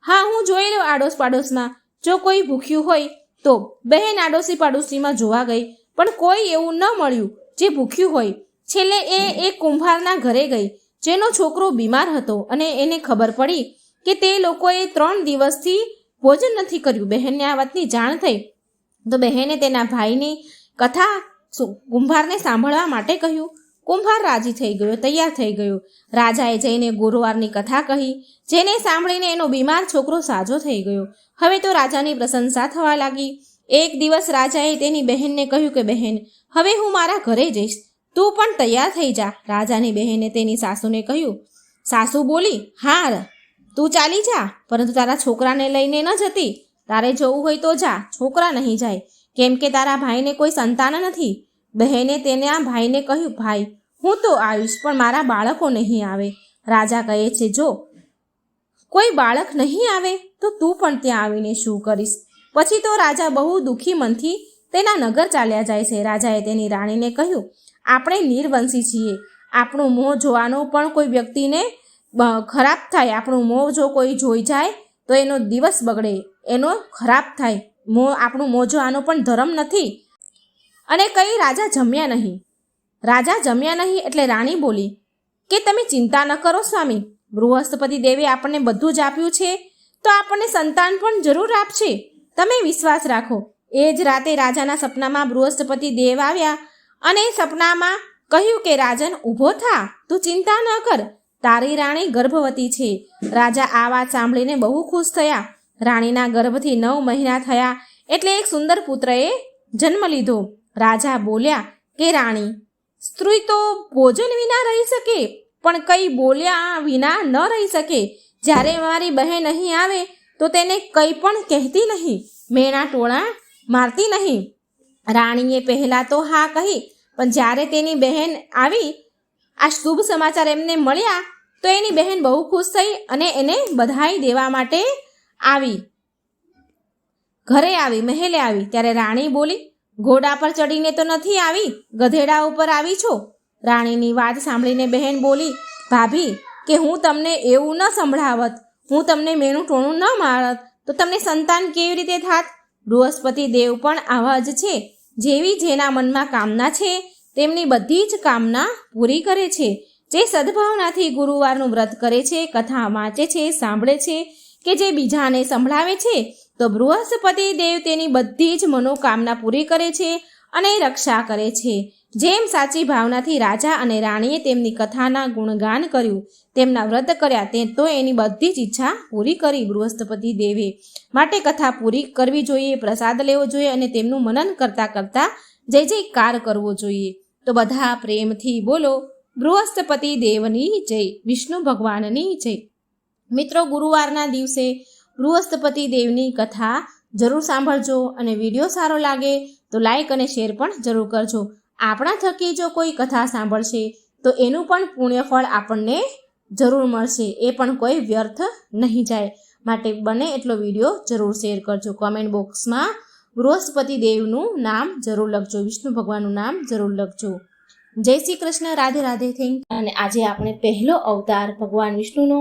હા, હું જોઈ લઉં આડોશ પાડોશમાં, જો કોઈ ભૂખ્યું હોય તો. બહેન આડોશી પાડોશીમાં જોવા ગઈ, પણ કોઈ એવું ન મળ્યું જે ભૂખ્યું હોય. છેલ્લે એ એક કુંભારના ઘરે ગઈ, જેનો છોકરો બીમાર હતો અને એને ખબર પડી કે તે લોકોએ 3 દિવસથી ભોજન નથી કર્યું. બહેનને આ વાતની જાણ થઈ તો બહેને તેના ભાઈની કથા કુંભારને સાંભળવા માટે કહ્યું. કુંભાર રાજી થઈ ગયો, તૈયાર થઈ ગયો. રાજાએ જઈને ગુરુવારની કથા કહી, જેને સાંભળીને એનો બીમાર છોકરો સાજો થઈ ગયો. હવે તો રાજાની પ્રશંસા થવા લાગી. એક દિવસ રાજાએ તેની બહેનને કહ્યું કે બહેન, હવે હું મારા ઘરે જઈશ, તું પણ તૈયાર થઈ જા. રાજાની બહેને તેની સાસુને કહ્યું. સાસુ બોલી, હા, તું ચાલી જા, પરંતુ તારા છોકરાને લઈને ન જતી. તારે જવું હોય તો જા, છોકરા નહીં જાય, કેમ કે તારા ભાઈને કોઈ સંતાન નથી. બહેને તેના ભાઈને કહ્યું, ભાઈ, હું તો આવીશ, પણ મારા બાળકો નહીં આવે. રાજા કહે છે, જો કોઈ બાળક નહીં આવે તો તું પણ ત્યાં આવીને શું કરીશ? પછી તો રાજા બહુ દુઃખી મનથી તેના નગર ચાલ્યા જાય છે. રાજાએ તેની રાણીને કહ્યું, આપણે નિર્વંશી છીએ, આપણું મોં જોવાનો પણ કોઈ વ્યક્તિને ખરાબ થાય. આપણું મોં જો કોઈ જોઈ જાય તો એનો દિવસ બગડે, એનો ખરાબ થાય. આપણું મોં જોવાનો પણ ધર્મ નથી. અને કંઈ રાજા જમ્યા નહીં. રાજા જમ્યા નહીં એટલે રાણી બોલી કે તમે ચિંતા ન કરો સ્વામી, બૃહસ્પતિ દેવે આપણને બધું જ આપ્યું છે તો આપણને સંતાન પણ જરૂર આપશે, તમે વિશ્વાસ રાખો. એ જ રાતે રાજાના સપનામાં બૃહસ્પતિ દેવ આવ્યા અને સપનામાં કહ્યું કે રાજન, ઊભો થા, તું ચિંતા ન કર, તારી રાણી ગર્ભવતી છે. રાજા આ વાત સાંભળીને બહુ ખુશ થયા. રાણીના ગર્ભથી 9 મહિના થયા એટલે એક સુંદર પુત્રએ જન્મ લીધો. રાજા બોલ્યા કે રાણી, સ્ત્રી તો ભોજન વિના રહી શકે, પણ કંઈ બોલ્યા વિના ન રહી શકે. જ્યારે મારી બહેન અહીં આવે તો તેને કંઈ પણ કહેતી નહીં, મેણા ટોળા મારતી નહીં. રાણીએ પહેલાં તો હા કહી, પણ જ્યારે તેની બહેન આવી, આ શુભ સમાચાર એમને મળ્યા તો એની બહેન બહુ ખુશ થઈ અને એને બધાઈ દેવા માટે આવી. ઘરે આવી, મહેલે આવી. ત્યારે રાણી બોલી, ઘોડા પર ચડીને તો નથી આવી, ગધેડા ઉપર આવી છો. રાણીની વાત સાંભળીને બહેન બોલી, ભાભી, કે હું તમને એવું ન સંભળાવત, હું તમને મેણું ટોણું ન મારત તો તમને સંતાન કેવી રીતે થાત? બૃહસ્પતિ દેવ પણ આવા જ છે, જેવી જેના મનમાં કામના છે તેમની બધી જ કામના પૂરી કરે છે. જે સદભાવનાથી ગુરુવારનું વ્રત કરે છે, કથા વાંચે છે, સાંભળે છે કે જે બીજાને સંભળાવે છે, તો બૃહસ્પતિ દેવ તેની બધી જ મનોકામના પૂરી કરે છે અને રક્ષા કરે છે. જેમ સાચી ભાવનાથી રાજા અને રાણીએ તેમની કથાના ગુણગાન કર્યું, તેમના વ્રત કર્યા, તે તો એની બધી જ ઈચ્છા પૂરી કરી બૃહસ્પતિ દેવે. માટે કથા પૂરી કરવી જોઈએ, પ્રસાદ લેવો જોઈએ અને તેમનું મનન કરતાં કરતાં જય જયકાર કરવો જોઈએ. તો બધા પ્રેમથી બોલો બૃહસ્પતિ દેવની જય, વિષ્ણુ ભગવાનની જય. મિત્રો, ગુરુવારના દિવસે બૃહસ્પતિ દેવની કથા જરૂર સાંભળજો અને વિડીયો સારો લાગે તો લાઈક અને શેર પણ જરૂર કરજો. આપણા થકી જો કોઈ કથા સાંભળશે તો એનું પણ પુણ્યફળ આપણને જરૂર મળશે, એ પણ કોઈ વ્યર્થ નહીં જાય. માટે બને એટલો વિડીયો જરૂર શેર કરજો. કોમેન્ટ બોક્સમાં બૃહસ્પતિ દેવનું નામ જરૂર લખજો, વિષ્ણુ ભગવાનનું નામ જરૂર લખજો. જય શ્રી કૃષ્ણ, રાધે રાધે. થેન્ક. અને આજે આપણે પહેલો અવતાર ભગવાન વિષ્ણુનો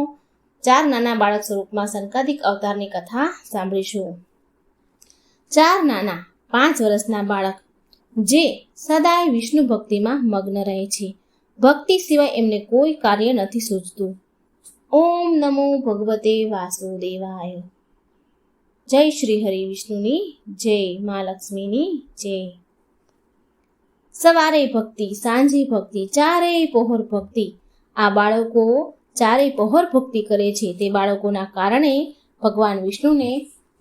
4 નાના બાળક સ્વરૂપમાં સંકાદિક અવતારની કથા સાંભળીશું. 4 નાના 5 વર્ષના બાળક જે સદાય વિષ્ણુ ભક્તિમાં મગ્ન રહે છે. ભક્તિ સિવાય એમને કોઈ કાર્ય નથી સૂઝતું. ઓમ નમો ભગવતે વાસુદેવાય. જય શ્રી હરિ વિષ્ણુની જય, મા લક્ષ્મીની જય. સવારે ભક્તિ, સાંજે ભક્તિ, ચારેય પહોર ભક્તિ. આ બાળકો ચારેય પહોર ભક્તિ કરે છે. તે બાળકોના કારણે ભગવાન વિષ્ણુને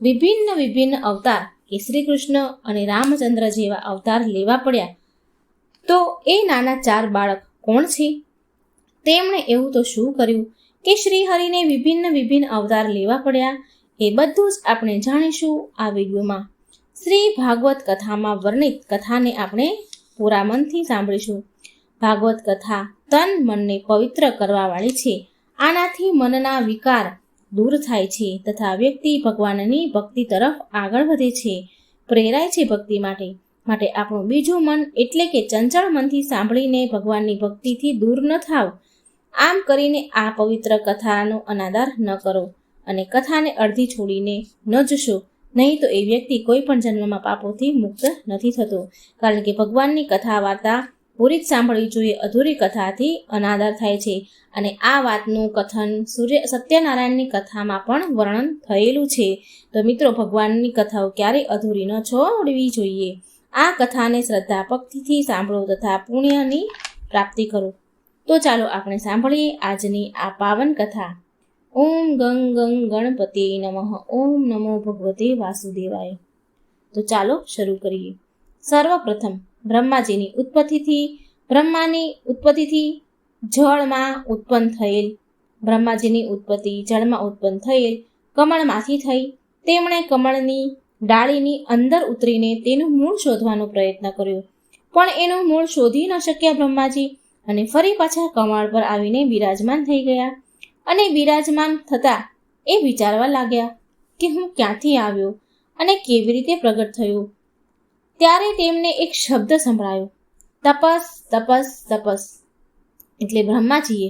વિભિન્ન અવતાર કે શ્રી કૃષ્ણ અને રામચંદ્ર જેવા અવતાર લેવા પડ્યા. તો એ નાના 4 બાળક કોણ છે? તેમણે એવું તો શું કર્યું કે શ્રી હરિને વિભિન્ન અવતાર લેવા પડ્યા? એ બધું જ આપણે જાણીશું આ વિડીયોમાં. શ્રી ભાગવત કથામાં વર્ણિત કથાને આપણે પૂરા મનથી સાંભળીશું. ભાગવત કથા તન મનને પવિત્ર કરવાવાળી છે. આનાથી મનના વિકાર દૂર થાય છે તથા વ્યક્તિ ભગવાનની ભક્તિ તરફ આગળ વધે છે, પ્રેરાય છે ભક્તિ માટે. આપણું બીજું મન એટલે કે ચંચળ મનથી સાંભળીને ભગવાનની ભક્તિથી દૂર ન થાવ. આમ કરીને આ પવિત્ર કથાનો અનાદર ન કરો અને કથાને અડધી છોડીને ન જશો, નહીં તો એ વ્યક્તિ કોઈ પણ જન્મમાં પાપોથી મુક્ત નથી થતો. કારણ કે ભગવાનની કથા વાર્તા પૂરી જ સાંભળવી જોઈએ. અધૂરી કથાથી અનાદર થાય છે અને આ વાતનું કથન સત્યનારાયણની કથામાં પણ વર્ણન થયેલું છે. તો મિત્રો, ભગવાનની કથાઓ ક્યારેય અધૂરી ન છોડવી જોઈએ. આ કથાને શ્રદ્ધા ભક્તિથી સાંભળો તથા પુણ્યની પ્રાપ્તિ કરો. તો ચાલો આપણે સાંભળીએ આજની આ પાવન કથા. ઓમ ગંગ ગંગ ગણપતે નમઃ. ઓમ નમો ભગવતે વાસુદેવાય. તો ચાલો શરૂ કરીએ. સર્વપ્રથમ બ્રહ્માની ઉત્પત્તિથી જળમાં ઉત્પન્ન થયેલ. બ્રહ્માજીની ઉત્પત્તિ જળમાં ઉત્પન્ન થયેલ કમળમાંથી થઈ. તેમણે કમળની ડાળીની અંદર ઉતરીને તેનું મૂળ શોધવાનો પ્રયત્ન કર્યો, પણ એનું મૂળ શોધી ન શક્યા બ્રહ્માજી, અને ફરી પાછા કમળ પર આવીને બિરાજમાન થઈ ગયા. અને બિરાજમાન થતા એ વિચારવા લાગ્યા કે હું ક્યાંથી આવ્યો અને કેવી રીતે પ્રગટ થયો. ત્યારે તેમને એક શબ્દ સંભળાયો, તપસ તપસ તપસ. એટલે બ્રહ્માજીએ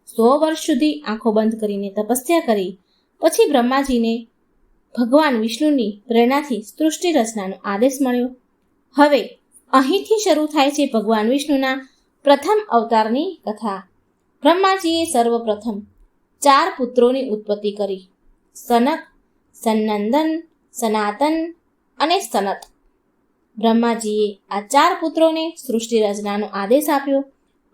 100 વર્ષ સુધી આંખો બંધ કરીને તપસ્યા કરી. પછી બ્રહ્માજીને ભગવાન વિષ્ણુની પ્રેરણાથી સૃષ્ટિ રચનાનો આદેશ મળ્યો. હવે અહીંથી શરૂ થાય છે ભગવાન વિષ્ણુના પ્રથમ અવતારની કથા. બ્રહ્માજીએ સર્વપ્રથમ 4 પુત્રોની ઉત્પત્તિ કરી: સનક, સનંદન, સનાતન અને સનત. બ્રહ્માજીએ આ 4 પુત્રોને સૃષ્ટિ રચનાનો આદેશ આપ્યો,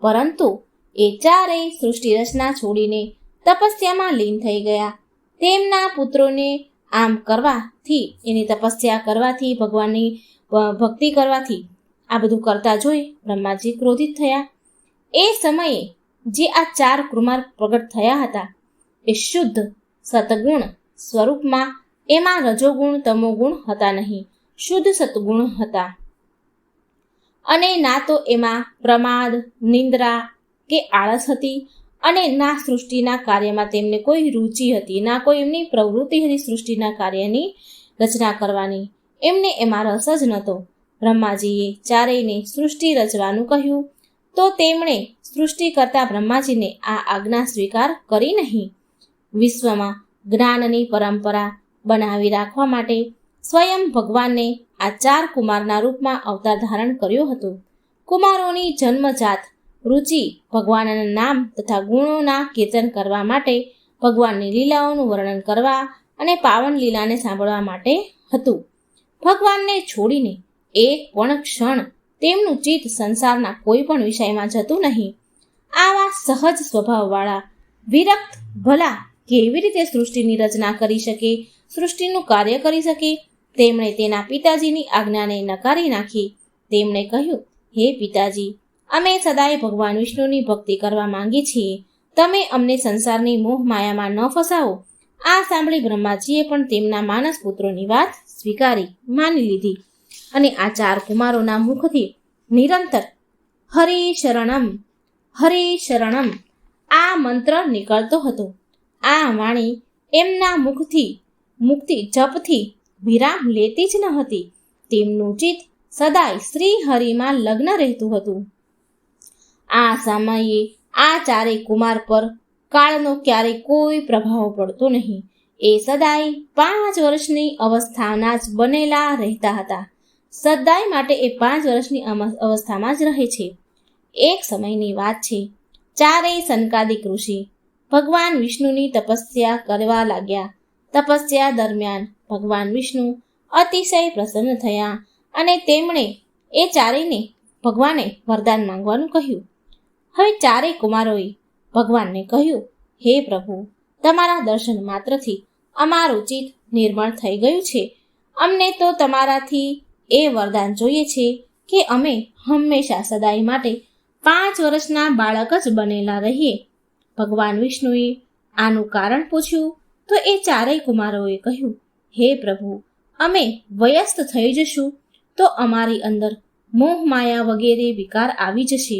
પરંતુ એ ચારેય સૃષ્ટિ રચના છોડીને તપસ્યામાં લીન થઈ ગયા. તેમના પુત્રોને આમ કરવાથી, એની તપસ્યા કરવાથી, ભગવાનની ભક્તિ કરવાથી, આ બધું કરતા જોઈ બ્રહ્માજી ક્રોધિત થયા. એ સમયે જે આ 4 કુમાર પ્રગટ થયા હતા એ શુદ્ધ સતગુણ સ્વરૂપમાં, એમાં રજોગુણ તમોગુણ હતા નહીં, શુદ્ધ સતગુણ હતા. અને ના તો એમાં પ્રમાદ, નિંદ્રા કે આળસ હતી, અને ના સૃષ્ટિના કાર્યમાં તેમને કોઈ રુચિ હતી, ના કોઈ એમની પ્રવૃત્તિ હતી સૃષ્ટિના કાર્યની રચના કરવાની. એમને એમાં રસ જ નહોતો. બ્રહ્માજીએ ચારેયને સૃષ્ટિ રચવાનું કહ્યું, તો તેમણે સૃષ્ટિ કરતા બ્રહ્માજીને આ આજ્ઞા સ્વીકાર કરી નહીં. વિશ્વમાં જ્ઞાનની પરંપરા બનાવી રાખવા માટે સ્વયં ભગવાનને આ 4 કુમારના રૂપમાં અવતાર ધારણ કર્યો હતો. કુમારોની જન્મજાત રુચિ ભગવાનના નામ તથા ગુણોના કીર્તન કરવા માટે, ભગવાનની લીલાઓનું વર્ણન કરવા અને પાવન લીલાને સાંભળવા માટે હતું. ભગવાનને છોડીને એક પણ ક્ષણ તેમનું ચિત્ત સંસારના કોઈ પણ વિષયમાં જતું નહીં. આવા સહજ સ્વભાવવાળા વિરક્ત ભલા કેવી રીતે સૃષ્ટિની રચના કરી શકે, સૃષ્ટિનું કાર્ય કરી શકે? તેમણે તેના પિતાજીની આજ્ઞાને નકારી નાખી. તેમણે કહ્યું, હે પિતાજી, અમે સદાય ભગવાન વિષ્ણુની ભક્તિ કરવા માંગીએ છીએ. તમે અમને સંસારની મોહ માયામાં ન ફસાવો. આ સાંભળી બ્રહ્માજીએ પણ તેમના માનસ પુત્રોની વાત માની લીધી. અને આ 4 કુમારોના મુખથી નિરંતર હરિ શરણમ હરિ શરણમ આ મંત્ર નીકળતો હતો. આ વાણી એમના મુખથી મુક્તિ જપથી વિરામ લેતી જ ન હતી. તેમનું ચિત્ત સદાય શ્રી હરિમાં લગ્ન રહેતું હતું. આ સમયે આ 4 કુમાર પર કાળનો ક્યારેય કોઈ પ્રભાવ પડતો નહીં. એ સદાય 5 વર્ષની અવસ્થાના જ બનેલા રહેતા હતા. સદાય માટે એ 5 વર્ષની અવસ્થામાં જ રહે છે. એક સમયની વાત છે. 4 સનકાદિક ઋષિ ભગવાન વિષ્ણુની તપસ્યા કરવા લાગ્યા. તપસ્યા દરમિયાન ભગવાન વિષ્ણુ અતિશય પ્રસન્ન થયા અને તેમણે એ 4ને ભગવાને વરદાન માંગવાનું કહ્યું. હવે 4 કુમારોએ ભગવાનને કહ્યું, હે પ્રભુ, તમારા દર્શન માત્રથી અમારું ચિત્ત નિર્મળ થઈ ગયું છે. અમને તો તમારાથી એ વરદાન જોઈએ છે કે અમે હંમેશા સદાય માટે 5 વર્ષના બાળક જ બનેલા રહીએ ભગવાન વિષ્ણુએ આનું કારણ પૂછ્યું તો એ ચારેય કુમારોએ કહ્યું, હે પ્રભુ, અમે વયસ્ત થઈ જશું તો અમારી અંદર મોહ માયા વગેરે વિકાર આવી જશે.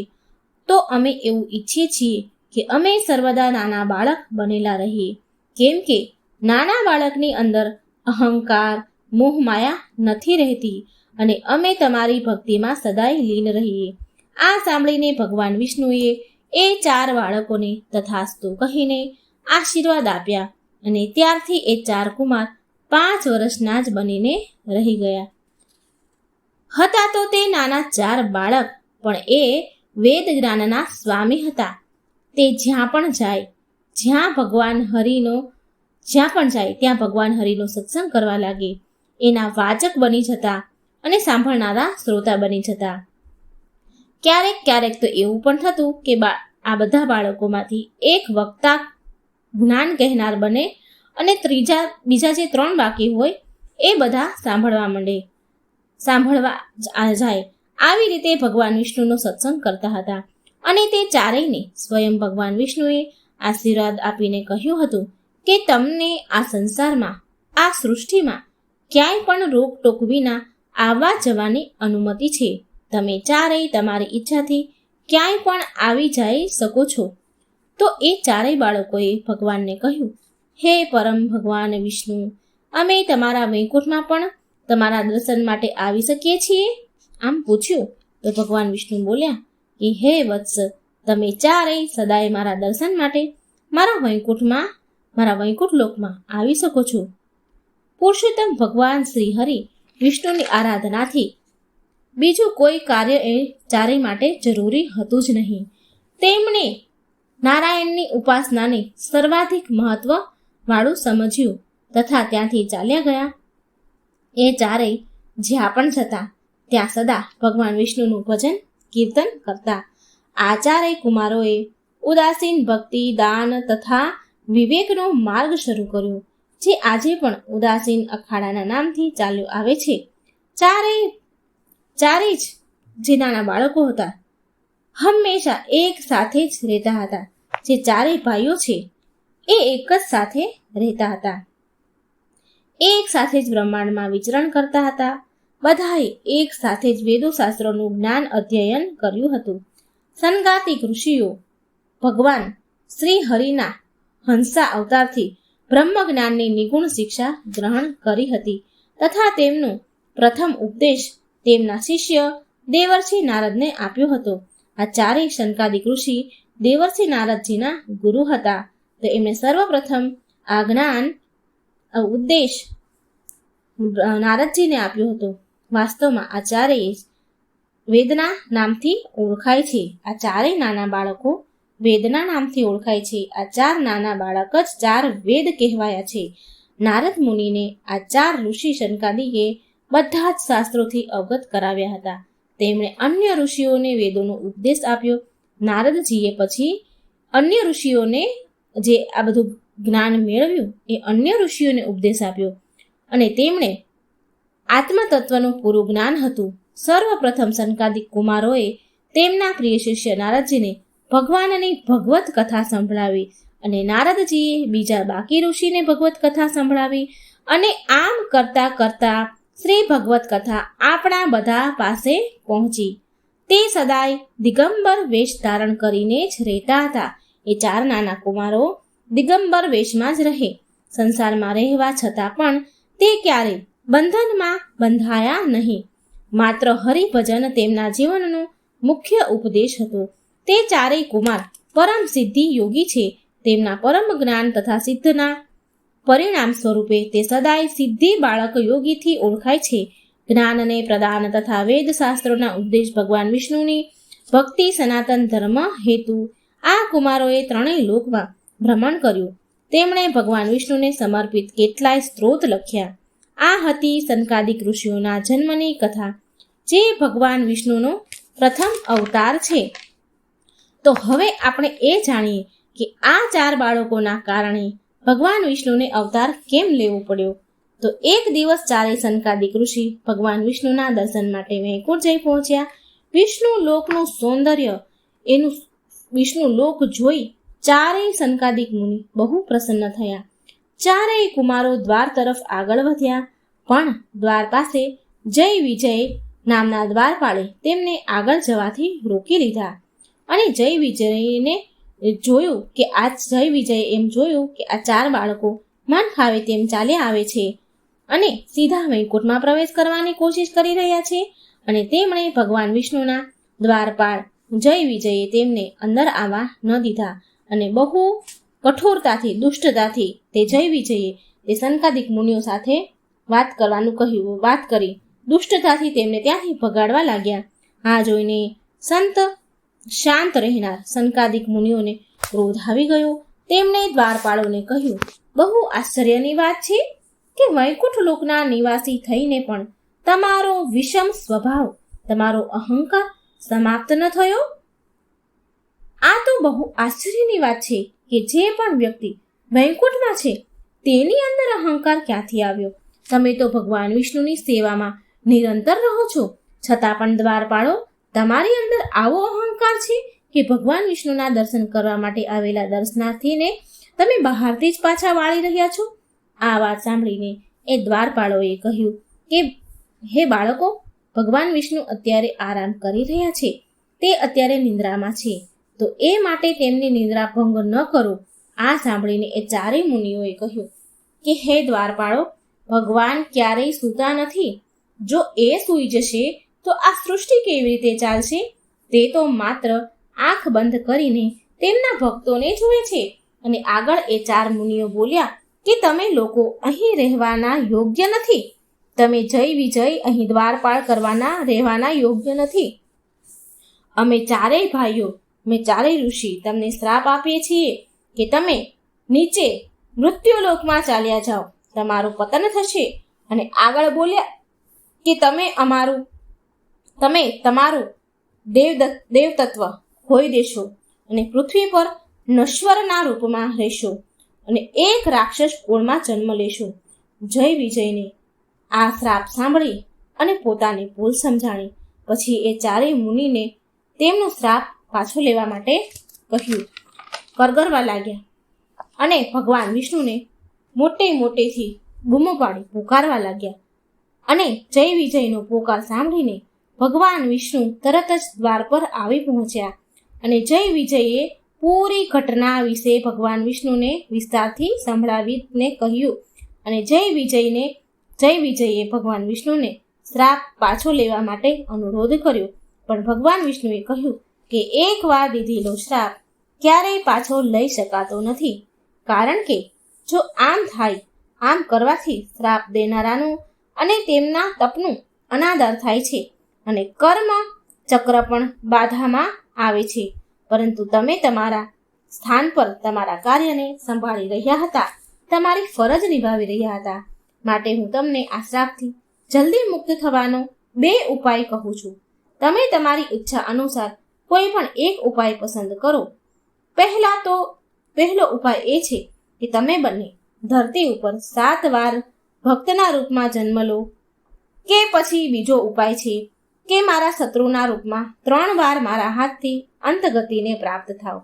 તો અમે એવું ઈચ્છીએ છીએ કે અમે સર્વદા નાના બાળક બનેલા રહીએ, કેમ કે નાના બાળકની અંદર અહંકાર મોહ માયા નથી રહેતી અને અમે તમારી ભક્તિમાં સદાય લીન રહીએ. આ સાંભળીને ભગવાન વિષ્ણુએ એ 4 બાળકોને તથાસ્તુ કહીને આશીર્વાદ આપ્યા અને ત્યારથી એ 4 કુમાર 5 વર્ષના જ બનીને રહી ગયા હતા. તો તે નાના 4 બાળક પણ એ વેદ જ્ઞાનના સ્વામી હતા. તે જ્યાં પણ જાય ત્યાં ભગવાન હરિનો સત્સંગ કરવા લાગે. એના વાચક બની જતા અને સાંભળનારા શ્રોતા બની જતા. ક્યારેક ક્યારેક તો એવું પણ થતું કે આ બધા બાળકોમાંથી એક વક્તા જ્ઞાન કહેનાર બને અને બીજા જે 3 બાકી હોય એ બધા સાંભળવા જાય. આવી રીતે ભગવાન વિષ્ણુનો સત્સંગ કરતા હતા અને તે ચારેયને સ્વયં ભગવાન વિષ્ણુએ આશીર્વાદ આપીને કહ્યું હતું કે તમને આ સંસારમાં, આ સૃષ્ટિમાં ક્યાંય પણ રોકટોક વિના આવવા જવાની અનુમતિ છે. તમે ચારેય તમારી ઈચ્છાથી ક્યાંય પણ આવી જઈ શકો છો. તો એ ચારેય બાળકોએ ભગવાનને કહ્યું, હે પરમ ભગવાન વિષ્ણુ, અમે તમારા વૈકુંઠમાં પણ તમારા દર્શન માટે આવી શકીએ છીએ? આમ પૂછ્યું તો ભગવાન વિષ્ણુ બોલ્યા કે હે વત્સ, તમે ચારેય સદાય મારા દર્શન માટે મારા વૈકુંઠ લોકમાં આવી શકો છો. પુરુષોત્તમ ભગવાન શ્રી હરિ વિષ્ણુની આરાધનાથી બીજું કોઈ કાર્ય એ ચારેય માટે જરૂરી હતું જ નહીં. તેમણે નારાયણની ઉપાસનાને સર્વાધિક મહત્વ વાળું સમજ્યું તથા ત્યાંથી ચાલ્યા ગયા. એ ચારેય જ્યાં પણ જતા ત્યાં સદા ભગવાન વિષ્ણુનું ભજન કીર્તન કરતા. આ ચારેય કુમારોએ ઉદાસીન ભક્તિ, દાન તથા વિવેકનો માર્ગ શરૂ કર્યો, જે આજે પણ ઉદાસીન અખાડાના નામથી ચાલ્યો આવે છે. ચારેય જે નાના બાળકો હતા હંમેશા એક સાથે જ રહેતા હતા. જે ચારેય ભાઈઓ છે એ એક જ સાથે રહેતા હતા. એક સાથે જ બ્રહ્માંડમાં વિચરણ કરતા હતા. બધાએ એક સાથે જ વેદો શાસ્ત્રોનું જ્ઞાન અધ્યયન કર્યું હતું. સનગાતિક ઋષિઓ ભગવાન શ્રી હરિના હંસા અવતારથી બ્રહ્મ જ્ઞાનની નિગુણ શિક્ષા ગ્રહણ કરી હતી તથા તેમનો પ્રથમ ઉપદેશ તેમના શિષ્ય દેવર્ષિ નારદને આપ્યો હતો. આ ચારેય સનકાદિક ઋષિ દેવર્ષિ નારદજીના ગુરુ હતા. તો એમણે સર્વપ્રથમ આ જ્ઞાન ઉપદેશ નારદજીને આપ્યો હતો. વાસ્તવમાં આ ચારેય વેદના નામથી ઓળખાય છે. આ ચારેય નાના બાળકો વેદના નામથી ઓળખાય છે. આ 4 નાના બાળક જ 4 વેદ કહેવાયા છે. નારદ મુનિને આ 4 ઋષિ સનકાદિકે બધા જ શાસ્ત્રોથી અવગત કરાવ્યા હતા. તેમણે અન્ય ઋષિઓને વેદોનો ઉપદેશ આપ્યો. નારદજીએ પછી અન્ય ઋષિઓને જે આ બધું જ્ઞાન મેળવ્યું એ અન્ય ઋષિઓને ઉપદેશ આપ્યો અને તેમણે આત્મતત્વનું પૂરું જ્ઞાન હતું. સર્વપ્રથમ સનકાદિક કુમારોએ તેમના પ્રિય શિષ્ય નારદજીને ભગવાનની ભગવત કથા સંભળાવી અને નારદજીએ બીજા બાકી ઋષિને ભગવત કથા સંભળાવી અને આમ કરતા કરતા શ્રી ભગવત કથા આપણા બધા પાસે પહોંચી. તે સદાય દિગંબર વેશ ધારણ કરીને જ રહેતા હતા. એ 4 નાના કુમારો દિગંબર વેશમાં જ રહે. સંસારમાં રહેવા છતાં પણ તે ક્યારેય બંધનમાં બંધાયા નહીં. માત્ર હરિભજન તેમના જીવનનો મુખ્ય ઉપદેશ હતો. તે ચારેય કુમાર પરમ સિદ્ધિ યોગી છે. તેમના પરમ જ્ઞાન તથા સિદ્ધના પરિણામ સ્વરૂપે તે સદાય સિદ્ધિ બાળક યોગીથી ઓળખાય છે. જ્ઞાનને પ્રદાન તથા વેદ શાસ્ત્રોના ઉપદેશ ભગવાન વિષ્ણુની ભક્તિ સનાતન ધર્મ હેતુ આ કુમારોએ 3 લોકમાં ભ્રમણ કર્યું. તેમણે ભગવાન વિષ્ણુને સમર્પિત કેટલાય સ્ત્રોત લખ્યા. આ હતી સનકાદિક ઋષિઓના જન્મની કથા, જે ભગવાન વિષ્ણુનો પ્રથમ અવતાર છે. તો હવે આપણે એ જાણીએ કે આ 4 બાળકોના કારણે ભગવાન વિષ્ણુને અવતાર કેમ લેવો પડ્યો. તો એક દિવસ 4 સનકાદિક ઋષિ ભગવાન વિષ્ણુના દર્શન માટે વૈકુંઠ જઈ પહોંચ્યા. વિષ્ણુ લોકનું સૌંદર્ય, વિષ્ણુ લોક જોઈ ચારેય સનકાદિક મુનિ બહુ પ્રસન્ન થયા. ચારેય કુમારો દ્વાર તરફ આગળ વધ્યા, પણ દ્વાર પાસે જય વિજય નામના દ્વારપાળે તેમને આગળ જવાથી રોકી લીધા. અને જય વિજયને જોયું કે આ ચાર બાળકો મન ફાવે તેમ ચાલ્યા આવે છે અને સીધા વૈકુંઠમાં પ્રવેશ કરવાની કોશિશ કરી રહ્યા છે. અને તેમણે ભગવાન વિષ્ણુના દ્વારપાળ જય વિજયે તેમને અંદર આવવા ન દીધા. અને બહુ કઠોરતાથી, દુષ્ટતાથી તે જય વિજયે તે સનકાદિક મુનિઓ સાથે વાત કરી દુષ્ટતાથી તેમને ત્યાંથી ભગાડવા લાગ્યા. આ જોઈને શાંત રહેનાર સનકાદિક મુનિઓને ક્રોધ આવી ગયો. તેમણે દ્વારપાળોને કહ્યું, બહુ આશ્ચર્યની વાત છે કે વૈકુંઠ લોકના નિવાસી થઈને પણ તમારો વિષમ સ્વભાવ, તમારો અહંકાર સમાપ્ત ન થયો. આ તો બહુ આશ્ચર્યની વાત છે કે જે પણ વ્યક્તિ વૈકુંઠમાં છે તેની અંદર અહંકાર ક્યાંથી આવ્યો? તમે તો ભગવાન વિષ્ણુની સેવામાં નિરંતર રહો છો, છતાં પણ દ્વારપાળો તમારી અંદર આવો અહંકાર છે કે ભગવાન વિષ્ણુના દર્શન કરવા માટે આવેલા દર્શનાર્થીને તમે બહારથી જ પાછા વાળી રહ્યા છો. આ વાત સાંભળીને એ દ્વારપાળોએ કહ્યું કે હે બાળકો, ભગવાન વિષ્ણુ અત્યારે આરામ કરી રહ્યા છે, તે અત્યારે નિંદ્રામાં છે, તો એ માટે તેમની નિંદ્રા ભંગ ન કરો. આ સાંભળીને એ ચારેય મુનિઓએ કહ્યું કે હે દ્વારપાળો, ભગવાન ક્યારેય સૂતા નથી. જો એ સૂઈ જશે તો આ સૃષ્ટિ કેવી રીતે ચાલશે? તે તો માત્ર આંખ બંધ કરીને તેમના ભક્તોને જુએ છે. અને આગળ એ ચાર મુનિઓ બોલ્યા કે તમે લોકો અહીં રહેવાના યોગ્ય નથી. તમે જય વિજય અહીં દ્વારપાળ રહેવાના યોગ્ય નથી. અમે ચારેય ભાઈઓ, ચારેય ઋષિ તમને શ્રાપ આપીએ છીએ કે તમે નીચે મૃત્યુલોકમાં ચાલ્યા જાઓ, તમારું પતન થશે. અને આગળ બોલ્યા કે તમે તમારું દેવતત્વ ખોઈ દેશો અને પૃથ્વી પર નશ્વરના રૂપમાં રહેશો અને એક રાક્ષસ કુળમાં જન્મ લેશો. જય વિજયને આ શ્રાપ સાંભળી અને પોતાની ભૂલ સમજાણી પછી એ ચારેય મુનિને તેમનો શ્રાપ પાછો લેવા માટે કરગરવા લાગ્યા અને ભગવાન વિષ્ણુને મોટેથી બૂમો પાડી પુકારવા લાગ્યા. અને જય વિજયનો પોકાર સાંભળીને ભગવાન વિષ્ણુ તરત જ દ્વાર પર આવી પહોંચ્યા અને જય વિજયે પૂરી ઘટના વિશે ભગવાન વિષ્ણુને વિસ્તારથી સંભળાવીને કહ્યું. અને જય વિજયે ભગવાન વિષ્ણુને શ્રાપ પાછો લેવા માટે અનુરોધ કર્યો. પણ ભગવાન વિષ્ણુએ કહ્યું કે એકવાર દીધેલો શ્રાપ ક્યારેય પાછો લઈ શકાતો નથી, કારણ કે જો આમ કરવાથી શ્રાપ દેનારાનું અને તેમના તપનું અનાદર થાય છે અને કર્મ ચક્ર પણ બાધામાં આવે છે. પરંતુ તમે તમારા સ્થાન પર તમારા કાર્યને સંભાળી રહ્યા હતા, તમારી ફરજ નિભાવી રહ્યા હતા, માટે હું તમને આ શ્રાપથી જલ્દી મુક્ત થવાનો 2 ઉપાય કહું છું. તમે તમારી ઈચ્છા અનુસાર કોઈ પણ એક ઉપાય પસંદ કરો. પહેલો ઉપાય એ છે કે તમે બંને ધરતી ઉપર 7 વાર ભક્તના રૂપમાં જન્મ લો, કે પછી બીજો ઉપાય છે કે મારા શત્રુના રૂપમાં 3 વાર મારા હાથથી અંતગતિને પ્રાપ્ત થાવ.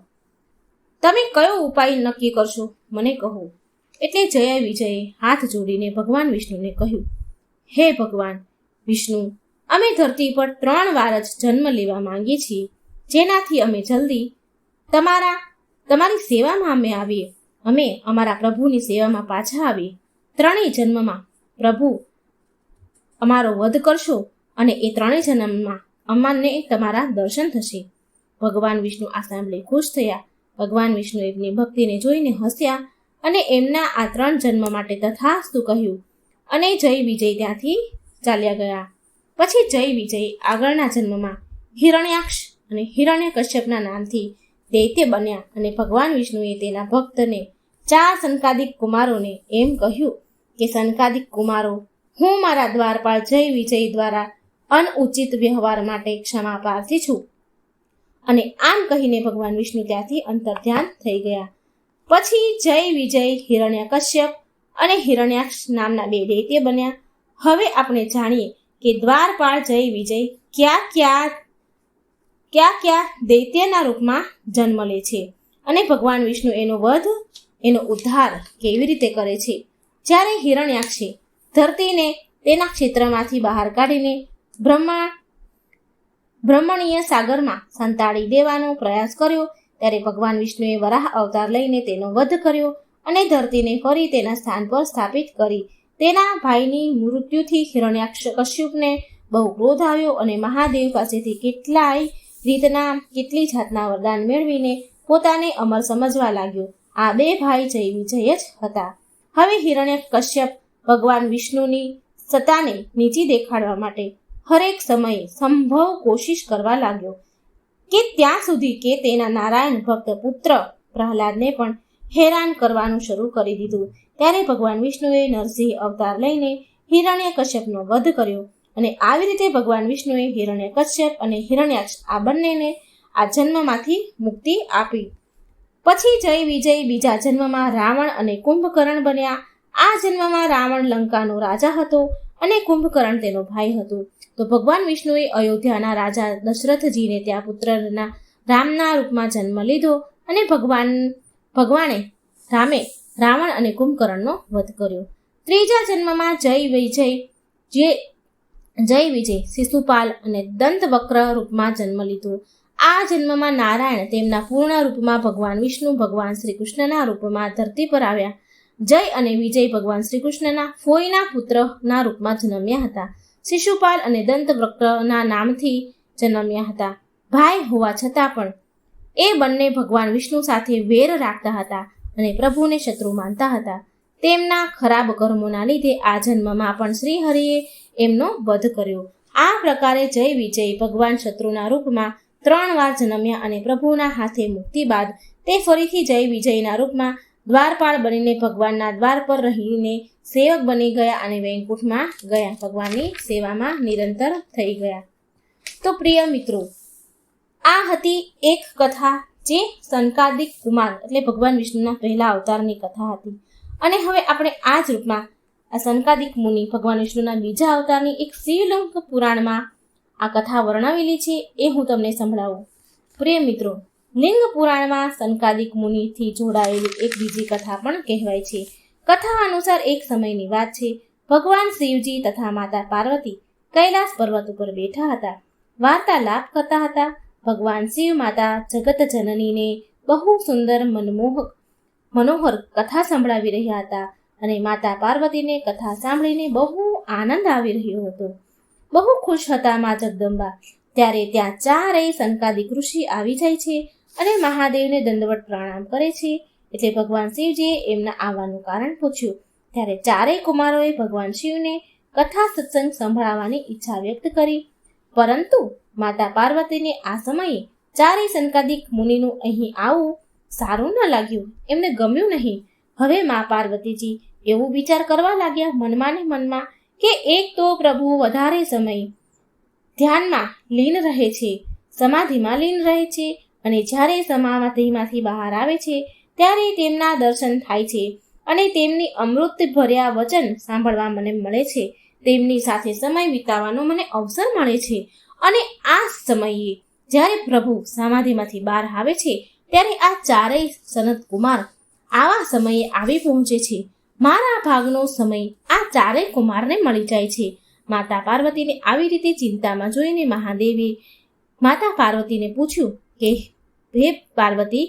તમે કયો ઉપાય નક્કી કરશો મને કહો. એટલે જય વિજયે હાથ જોડીને ભગવાન વિષ્ણુને કહ્યું, હે ભગવાન વિષ્ણુ, અમે ધરતી પર 3 વાર જ જન્મ લેવા માંગીએ છીએ, જેનાથી અમે જલ્દી તમારી સેવામાં અમે અમારા પ્રભુની સેવામાં પાછા આવીએ. 3 જન્મમાં પ્રભુ અમારો વધ કરશો અને એ 3 જન્મમાં અમને તમારા દર્શન થશે. ભગવાન વિષ્ણુ આ સાંભળી ખુશ થયા. ભગવાન વિષ્ણુ એમની ભક્તિને જોઈને હસ્યા અને એમના આ 3 જન્મ માટે તથાસ્તુ કહ્યું અને જય વિજય ત્યાંથી ચાલ્યા ગયા. પછી જય વિજય આગળના જન્મમાં હિરણ્યાક્ષ અને હિરણ્યકશ્યપના નામથી દૈત્ય બન્યા અને ભગવાન વિષ્ણુએ તેના ભક્તને 4 સનકાદિક કુમારોને એમ કહ્યું કે સનકાદિક કુમારો, હું મારા દ્વારપાળ જય વિજય દ્વારા અનુચિત વ્યવહાર માટે ક્ષમા પ્રાર્થી છું. અને આમ કહીને ભગવાન વિષ્ણુ ત્યાંથી અંતર્ધ્યાન થઈ ગયા. પછી જય વિજય હિરણ્યકશ્યપ અને હિરણ્યાક્ષ નામના 2 દૈત્ય બન્યા. હવે આપણે જાણીએ કે દ્વારપાળ જય વિજય કયા દૈત્યના રૂપમાં જન્મ લે છે અને ભગવાન વિષ્ણુ એનો ઉદ્ધાર કેવી રીતે કરે છે. જ્યારે હિરણ્યાક્ષે ધરતીને તેના ક્ષેત્રમાંથી બહાર કાઢીને બ્રહ્મણીય સાગરમાં સંતાડી દેવાનો પ્રયાસ કર્યો, ત્યારે ભગવાન વિષ્ણુએ વરાહ અવતાર લઈને તેનો વધ કર્યો અને ધરતીને ફરી તેના સ્થાન પર સ્થાપિત કરી. તેના ભાઈની મૃત્યુથી હિરણ્યકશ્યપને બહુ ક્રોધ આવ્યો અને મહાદેવ પાસેથી કેટલી જાતના વરદાન મેળવીને પોતાને અમર સમજવા લાગ્યો. આ બે ભાઈ જય વિજય જ હતા. હવે હિરણ્યકશ્યપ ભગવાન વિષ્ણુની સત્તાને નીચી દેખાડવા માટે હરેક સમયે સંભવ કોશિશ કરવા લાગ્યો કે ત્યાં સુધી કે તેના નારાયણ ભક્ત પુત્ર પ્રહલાદને પણ હેરાન કરવાનું શરૂ કરી દીધું. ત્યારે ભગવાન વિષ્ણુએ નરસિંહ અવતાર લઈને હિરણ્યકશ્યપનો વધ કર્યો અને આવી રીતે ભગવાન વિષ્ણુએ હિરણ્યકશ્યપ અને હિરણ્યાક્ષ આ બંનેને આ જન્મમાંથી મુક્તિ આપી. પછી જય વિજય બીજા જન્મમાં રાવણ અને કુંભકર્ણ બન્યા. આ જન્મમાં રાવણ લંકાનો રાજા હતો અને કુંભકર્ણ તેનો ભાઈ હતો. તો ભગવાન વિષ્ણુએ અયોધ્યાના રાજા દશરથજીને ત્યાં પુત્રના રામના રૂપમાં જન્મ લીધો અને ભગવાને રામે રાવણ અને કુંભકર્ણનો વધ કર્યો. ત્રીજા જન્મમાં જય વિજય શિશુપાલ અને દંતવક્ર રૂપમાં જન્મ લીધો. આ જન્મમાં નારાયણ તેમના પૂર્ણ રૂપમાં ભગવાન વિષ્ણુ ભગવાન શ્રી કૃષ્ણના રૂપમાં ધરતી પર આવ્યા. જય અને વિજય ભગવાન શ્રી કૃષ્ણના ફોઈના પુત્રના રૂપમાં જન્મ્યા હતા. શિશુપાલ અને દંતવક્રના નામથી જન્મ્યા હતા. ભાઈ હોવા છતાં પણ એ બંને ભગવાન વિષ્ણુ સાથે વેર રાખતા હતા અને પ્રભુને શત્રુ માનતા હતા. તેમના ખરાબ કર્મોના લીધે આ જન્મમાં પણ શ્રી હરિએ એમનો વધ કર્યો. આ પ્રકારે જય વિજય ભગવાન શત્રુના રૂપમાં 3 વાર જન્મ્યા અને પ્રભુના હાથે મુક્તિ બાદ તે ફરીથી જય વિજયના રૂપમાં દ્વારપાળ બનીને ભગવાનના દ્વાર પર રહીને સેવક બની ગયા અને વૈકુંઠમાં ગયા, ભગવાનની સેવામાં નિરંતર થઈ ગયા. તો પ્રિય મિત્રો, આ હતી એક કથા જે સનકાદિક કુમાર એટલે ભગવાન વિષ્ણુના પહેલા અવતારની કથા હતી. અને હવે આપણે આ જ રૂપમાં આ સનકાદિક મુનિ ભગવાન વિષ્ણુના બીજા અવતારની એક શિવલિંગ પુરાણમાં આ કથા વર્ણવેલી છે, એ હું તમને સંભળાવું. પ્રિય મિત્રો, લિંગ પુરાણમાં સનકાદિક મુનિથી જોડાયેલી એક બીજી કથા પણ કહેવાય છે. કથા અનુસાર એક સમયની વાત છે. ભગવાન શિવજી તથા માતા પાર્વતી કૈલાસ પર્વત ઉપર બેઠા હતા, વાર્તાલાપ કરતા હતા. ભગવાન શિવ માતા જગત જનનીને બહુ સુંદર મનોહર કથા સંભળાવી રહ્યા હતા અને માતા પાર્વતીને કથા સાંભળીને બહુ આનંદ આવી રહ્યો હતો. બહુ ખુશ હતા મા જગદંબા. ત્યારે ત્યાં 4 સનકાદિક ઋષિ આવી જાય છે અને મહાદેવને દંડવત પ્રણામ કરે છે. એટલે ભગવાન શિવજીએ એમના આવવાનું કારણ પૂછ્યું. ત્યારે 4 કુમારોએ ભગવાન શિવને કથા સત્સંગ સંભળાવવાની ઈચ્છા વ્યક્ત કરી, પરંતુ માતા પાર્વતીને આ સમયે 4 સનકાદિક મુનિનું અહીં આવવું સારું ન લાગ્યું, એમને ગમ્યું નહીં. હવે મા પાર્વતીજી એવું વિચાર કરવા લાગ્યા મનમાં ને મનમાં કે એક તો પ્રભુ વધારે સમય ધ્યાનમાં લીન રહે છે, સમાધિમાં લીન રહે છે અને જ્યારે સમાધિમાંથી બહાર આવે છે ત્યારે તેમના દર્શન થાય છે અને તેમની અમૃત ભર્યા વચન સાંભળવા મને મળે છે. તેમની સાથે સમય વિતાવવાનો મને અવસર મળે છે અને આ સમયે જ્યારે પ્રભુ સમાધિમાંથી બહાર આવે છે ત્યારે આ 4 સનત કુમાર આવા સમયે આવી પહોંચે છે. મારા ભાગનો સમય આ 4 કુમારને મળી જાય છે. માતા પાર્વતીને આવી રીતે ચિંતામાં જોઈને મહાદેવે માતા પાર્વતીને પૂછ્યું કે હે પાર્વતી,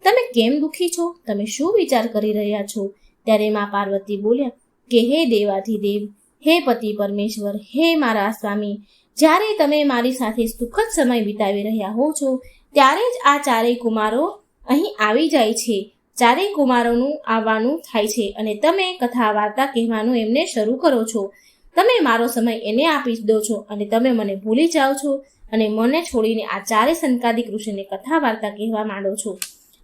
તમે કેમ દુઃખી છો? તમે શું વિચાર કરી રહ્યા છો? ત્યારે મા પાર્વતી બોલ્યા કે હે દેવાધિદેવ, હે પતિ પરમેશ્વર, હે મારા સ્વામી, જ્યારે તમે મારી સાથે સુખદ સમય વિતાવી રહ્યા હો છો ત્યારે જ આ 4 કુમારો અહીં આવી જાય છે. 4 કુમારોનું આવવાનું થાય છે અને તમે કથા વાર્તા કહેવાનું એમને શરૂ કરો છો. તમે મારો સમય એને આપી દો છો અને તમે મને ભૂલી જાઓ છો અને મને છોડીને આ 4 સનકાદિક ઋષિને કથા વાર્તા કહેવા માંડો છો.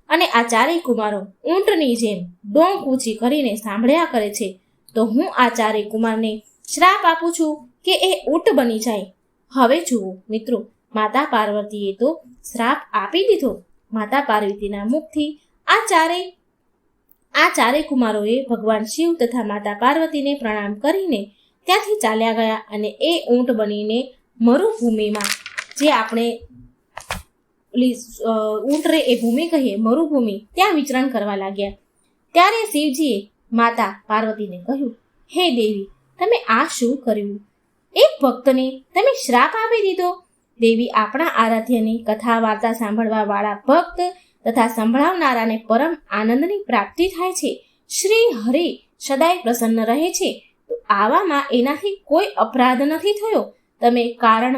અને આ 4 કુમારો ઊંટની જેમ ડોંક ઊંચી કરીને સાંભળ્યા કરે છે. તો હું આ 4 કુમારને શ્રાપ આપું છું કે એ ઊંટ બની જાય. હવે જુઓ મિત્રો, માતા પાર્વતીએ તો શ્રાપ આપી દીધો. માતા પાર્વતીના મુખથી આ 4 કુમારોએ ભગવાન શિવ તથા માતા પાર્વતીને પ્રણામ કરીને ત્યાંથી ચાલ્યા ગયા અને એ ઊંટ બનીને મરુભૂમિમાં, જે આપણે ઊંટ રે એ ભૂમિ કહીએ મરુભૂમિ ત્યાં વિચરણ કરવા લાગ્યા. ત્યારે શિવજીએ માતા પાર્વતીને કહ્યું, હે દેવી, તમે આ શું કર્યું? એક ભક્તને તમે શ્રાપ આપી દીધો. દેવી, આપણા આરાધ્યની કથા વાર્તા સાંભળવા વાળા ભક્ત તથા સંભળાવનારાને પરમ આનંદની પ્રાપ્તિ થાય છે. શ્રી હરિ સદાય પ્રસન્ન રહે છે. તો આવામાં એનાથી કોઈ અપરાધ નથી થયો. તમે કારણ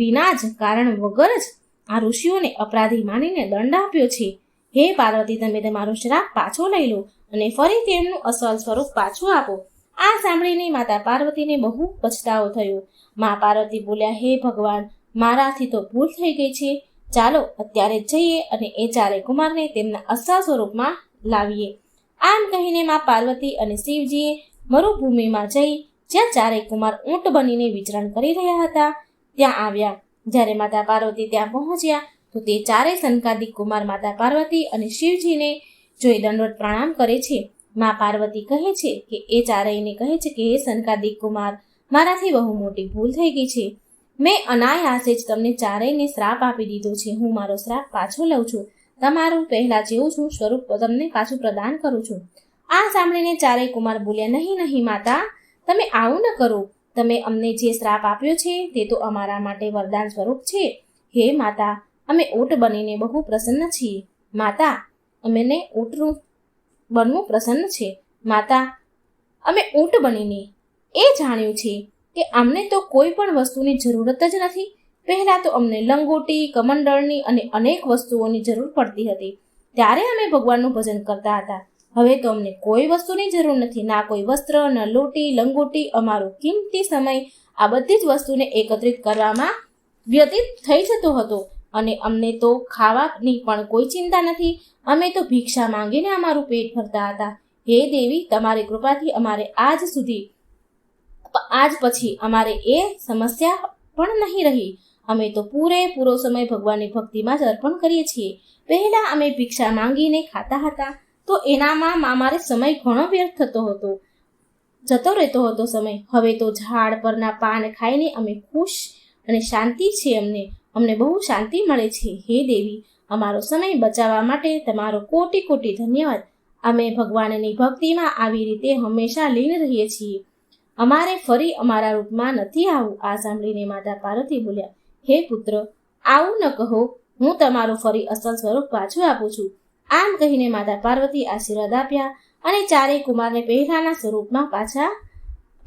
વિના જ, કારણ વગર જ આ ઋષિઓને અપરાધી માનીને દંડ આપ્યો છે. હે પાર્વતી, તમે તમારો શ્રાપ પાછો લઈ લો અને ફરી તેમનું અસલ સ્વરૂપ પાછું આપો. આ સાંભળીને માતા પાર્વતીને બહુ પછતાવો થયો. મા પાર્વતી બોલ્યા, હે ભગવાન, મારાથી તો ભૂલ થઈ ગઈ છે. ચાલો અત્યારે જઈએ અને એ ચારે કુમારને તેમના અસલ સ્વરૂપમાં લાવીએ. આમ કહીને મા પાર્વતી અને શિવજીએ મરુભૂમિમાં જઈ જ્યાં ચારેય કુમાર ઊંટ બનીને વિચરણ કરી રહ્યા હતા ત્યાં આવ્યા. જ્યારે માતા પાર્વતી ત્યાં પહોંચ્યા તો તે ચારેય સનકાદિક કુમાર માતા પાર્વતી અને શિવજીને જોઈ દંડવત પ્રણામ કરે છે. મા પાર્વતી કહે છે કે એ ચારેયને કહે છે કે હે સનકાદિક કુમાર, મારાથી બહુ મોટી ભૂલ થઈ ગઈ છે. મેં અનાયાસે જ તમને ચારેયને શ્રાપ આપી દીધો છે. હું મારો શ્રાપ પાછો લઉં છું. તમારું પહેલા જેવું છું સ્વરૂપ તમને પાછું પ્રદાન કરું છું. આ સાંભળીને ચારેય કુમાર બોલ્યા, નહીં નહીં માતા, તમે આવું ન કરો. તમે અમને જે શ્રાપ આપ્યો છે તે તો અમારા માટે વરદાન સ્વરૂપ છે. હે માતા, અમે ઊંટ બનીને બહુ પ્રસન્ન છીએ. માતા, અમને ઊંટનું બનવું પ્રસન્ન છે. માતા, અમે ઊંટ બનીને એ જાણ્યું છે કે અમને તો કોઈ પણ વસ્તુની જરૂરત જ નથી. પહેલાં તો અમને લંગોટી, કમંડળની અને અનેક વસ્તુઓની જરૂર પડતી હતી. ત્યારે અમે ભગવાનનું ભજન કરતા હતા. હવે તો અમને કોઈ વસ્તુની જરૂર નથી, ના કોઈ વસ્ત્ર, ન લોટી, લંગોટી. અમારો કિંમતી સમય આ બધી જ વસ્તુને એકત્રિત કરવામાં વ્યતીત થઈ જતો હતો અને અમને તો ખાવાની પણ કોઈ ચિંતા નથી. અમે તો ભિક્ષા માંગીને અમારું પેટ ભરતા હતા. હે દેવી, તમારી કૃપાથી અમારે આજ પછી અમારે એ સમસ્યા પણ નહીં રહી. અમે તો પૂરેપૂરો સમય ભગવાનની ભક્તિમાં જ અર્પણ કરીએ છીએ. પહેલા અમે ભિક્ષા માંગીને ખાતા હતા તો એનામાં અમારે સમય ઘણો વ્યર્થ જતો રહેતો હતો સમય. હવે તો ઝાડ પરના પાન ખાઈને અમે ખુશ અને શાંતિ છે. અમને બહુ શાંતિ મળે છે. હે દેવી, અમારો સમય બચાવવા માટે તમારો કોટી કોટી ધન્યવાદ. અમે ભગવાનની ભક્તિમાં આવી રીતે હંમેશા લીન રહીએ છીએ. અમારે ફરી અમારા રૂપમાં નથી આવવું. આ સાંભળીને માતા પાર્વતી બોલ્યા, હે પુત્ર, આવું ન કહો. હું તમારું ફરી અસલ સ્વરૂપ પાછું આપું છું. આમ કહીને માતા પાર્વતી આશીર્વાદ આપ્યા અને ચારેય કુમારને પહેલાના સ્વરૂપમાં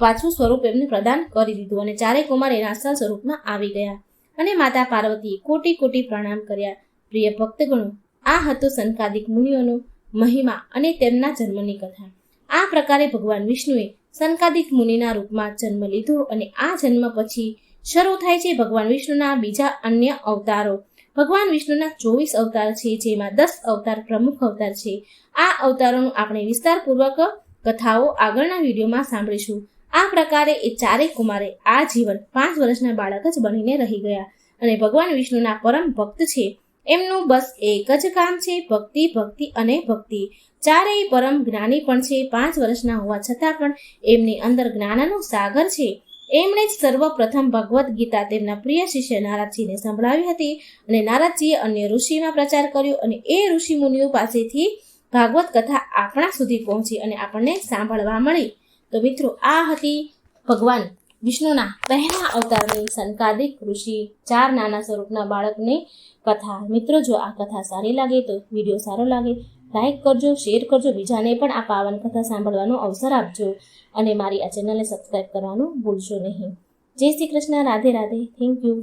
પાછું સ્વરૂપ એમને પ્રદાન કરી દીધું અને ચારેય કુમાર એના અસલ સ્વરૂપમાં આવી ગયા અને માતા પાર્વતીએ કોટી કોટી પ્રણામ કર્યા. પ્રિય ભક્તગણો, આ હતો સનકાદિક મુનિઓનો મહિમા અને તેમના જન્મની કથા. આ પ્રકારે ભગવાન વિષ્ણુએ સનકાદિક મુનિના રૂપમાં જન્મ લીધો અને આ જન્મ પછી શરૂ થાય છે ભગવાન વિષ્ણુના બીજા અન્ય અવતારો. ભગવાન વિષ્ણુના 24 અવતાર છે, જેમાં 10 અવતાર પ્રમુખ અવતાર છે. આ અવતારોનું આપણે વિસ્તારપૂર્વક કથાઓ આગળના વિડીયોમાં સાંભળીશું. આ પ્રકારે એ ચારેય કુમારે આ જીવન 5 વર્ષના બાળક જ બનીને રહી ગયા અને ભગવાન વિષ્ણુના પરમ ભક્ત છે. એમનું બસ એક જ કામ છે, ભક્તિ, ભક્તિ અને ભક્તિ. ચારેય પરમ જ્ઞાની પણ છે. 5 વર્ષના હોવા છતાં પણ એમની અંદર જ્ઞાનનો સાગર છે. એમણે જ સર્વપ્રથમ ભગવદ્ ગીતા તેમના પ્રિય શિષ્ય નારદજીને સંભળાવી હતી અને નારદજીએ અન્ય ઋષિમાં પ્રચાર કર્યો અને એ ઋષિ મુનિઓ પાસેથી ભાગવત કથા આપણા સુધી પહોંચી અને આપણને સાંભળવા મળી. તો મિત્રો, આ હતી ભગવાન વિષ્ણુના પહેલા અવતારની સનકાદિક ઋષિ 4 નાના સ્વરૂપના બાળકની કથા. મિત્રો, જો આ કથા સારી લાગે તો વિડીયો સારો લાગે લાઈક કરજો, શેર કરજો, બીજાને પણ આ પાવન કથા સાંભળવાનો અવસર આપજો અને મારી આ ચેનલને સબસ્ક્રાઈબ કરવાનું ભૂલશો નહીં. જય શ્રી કૃષ્ણ. રાધે રાધે. Thank you.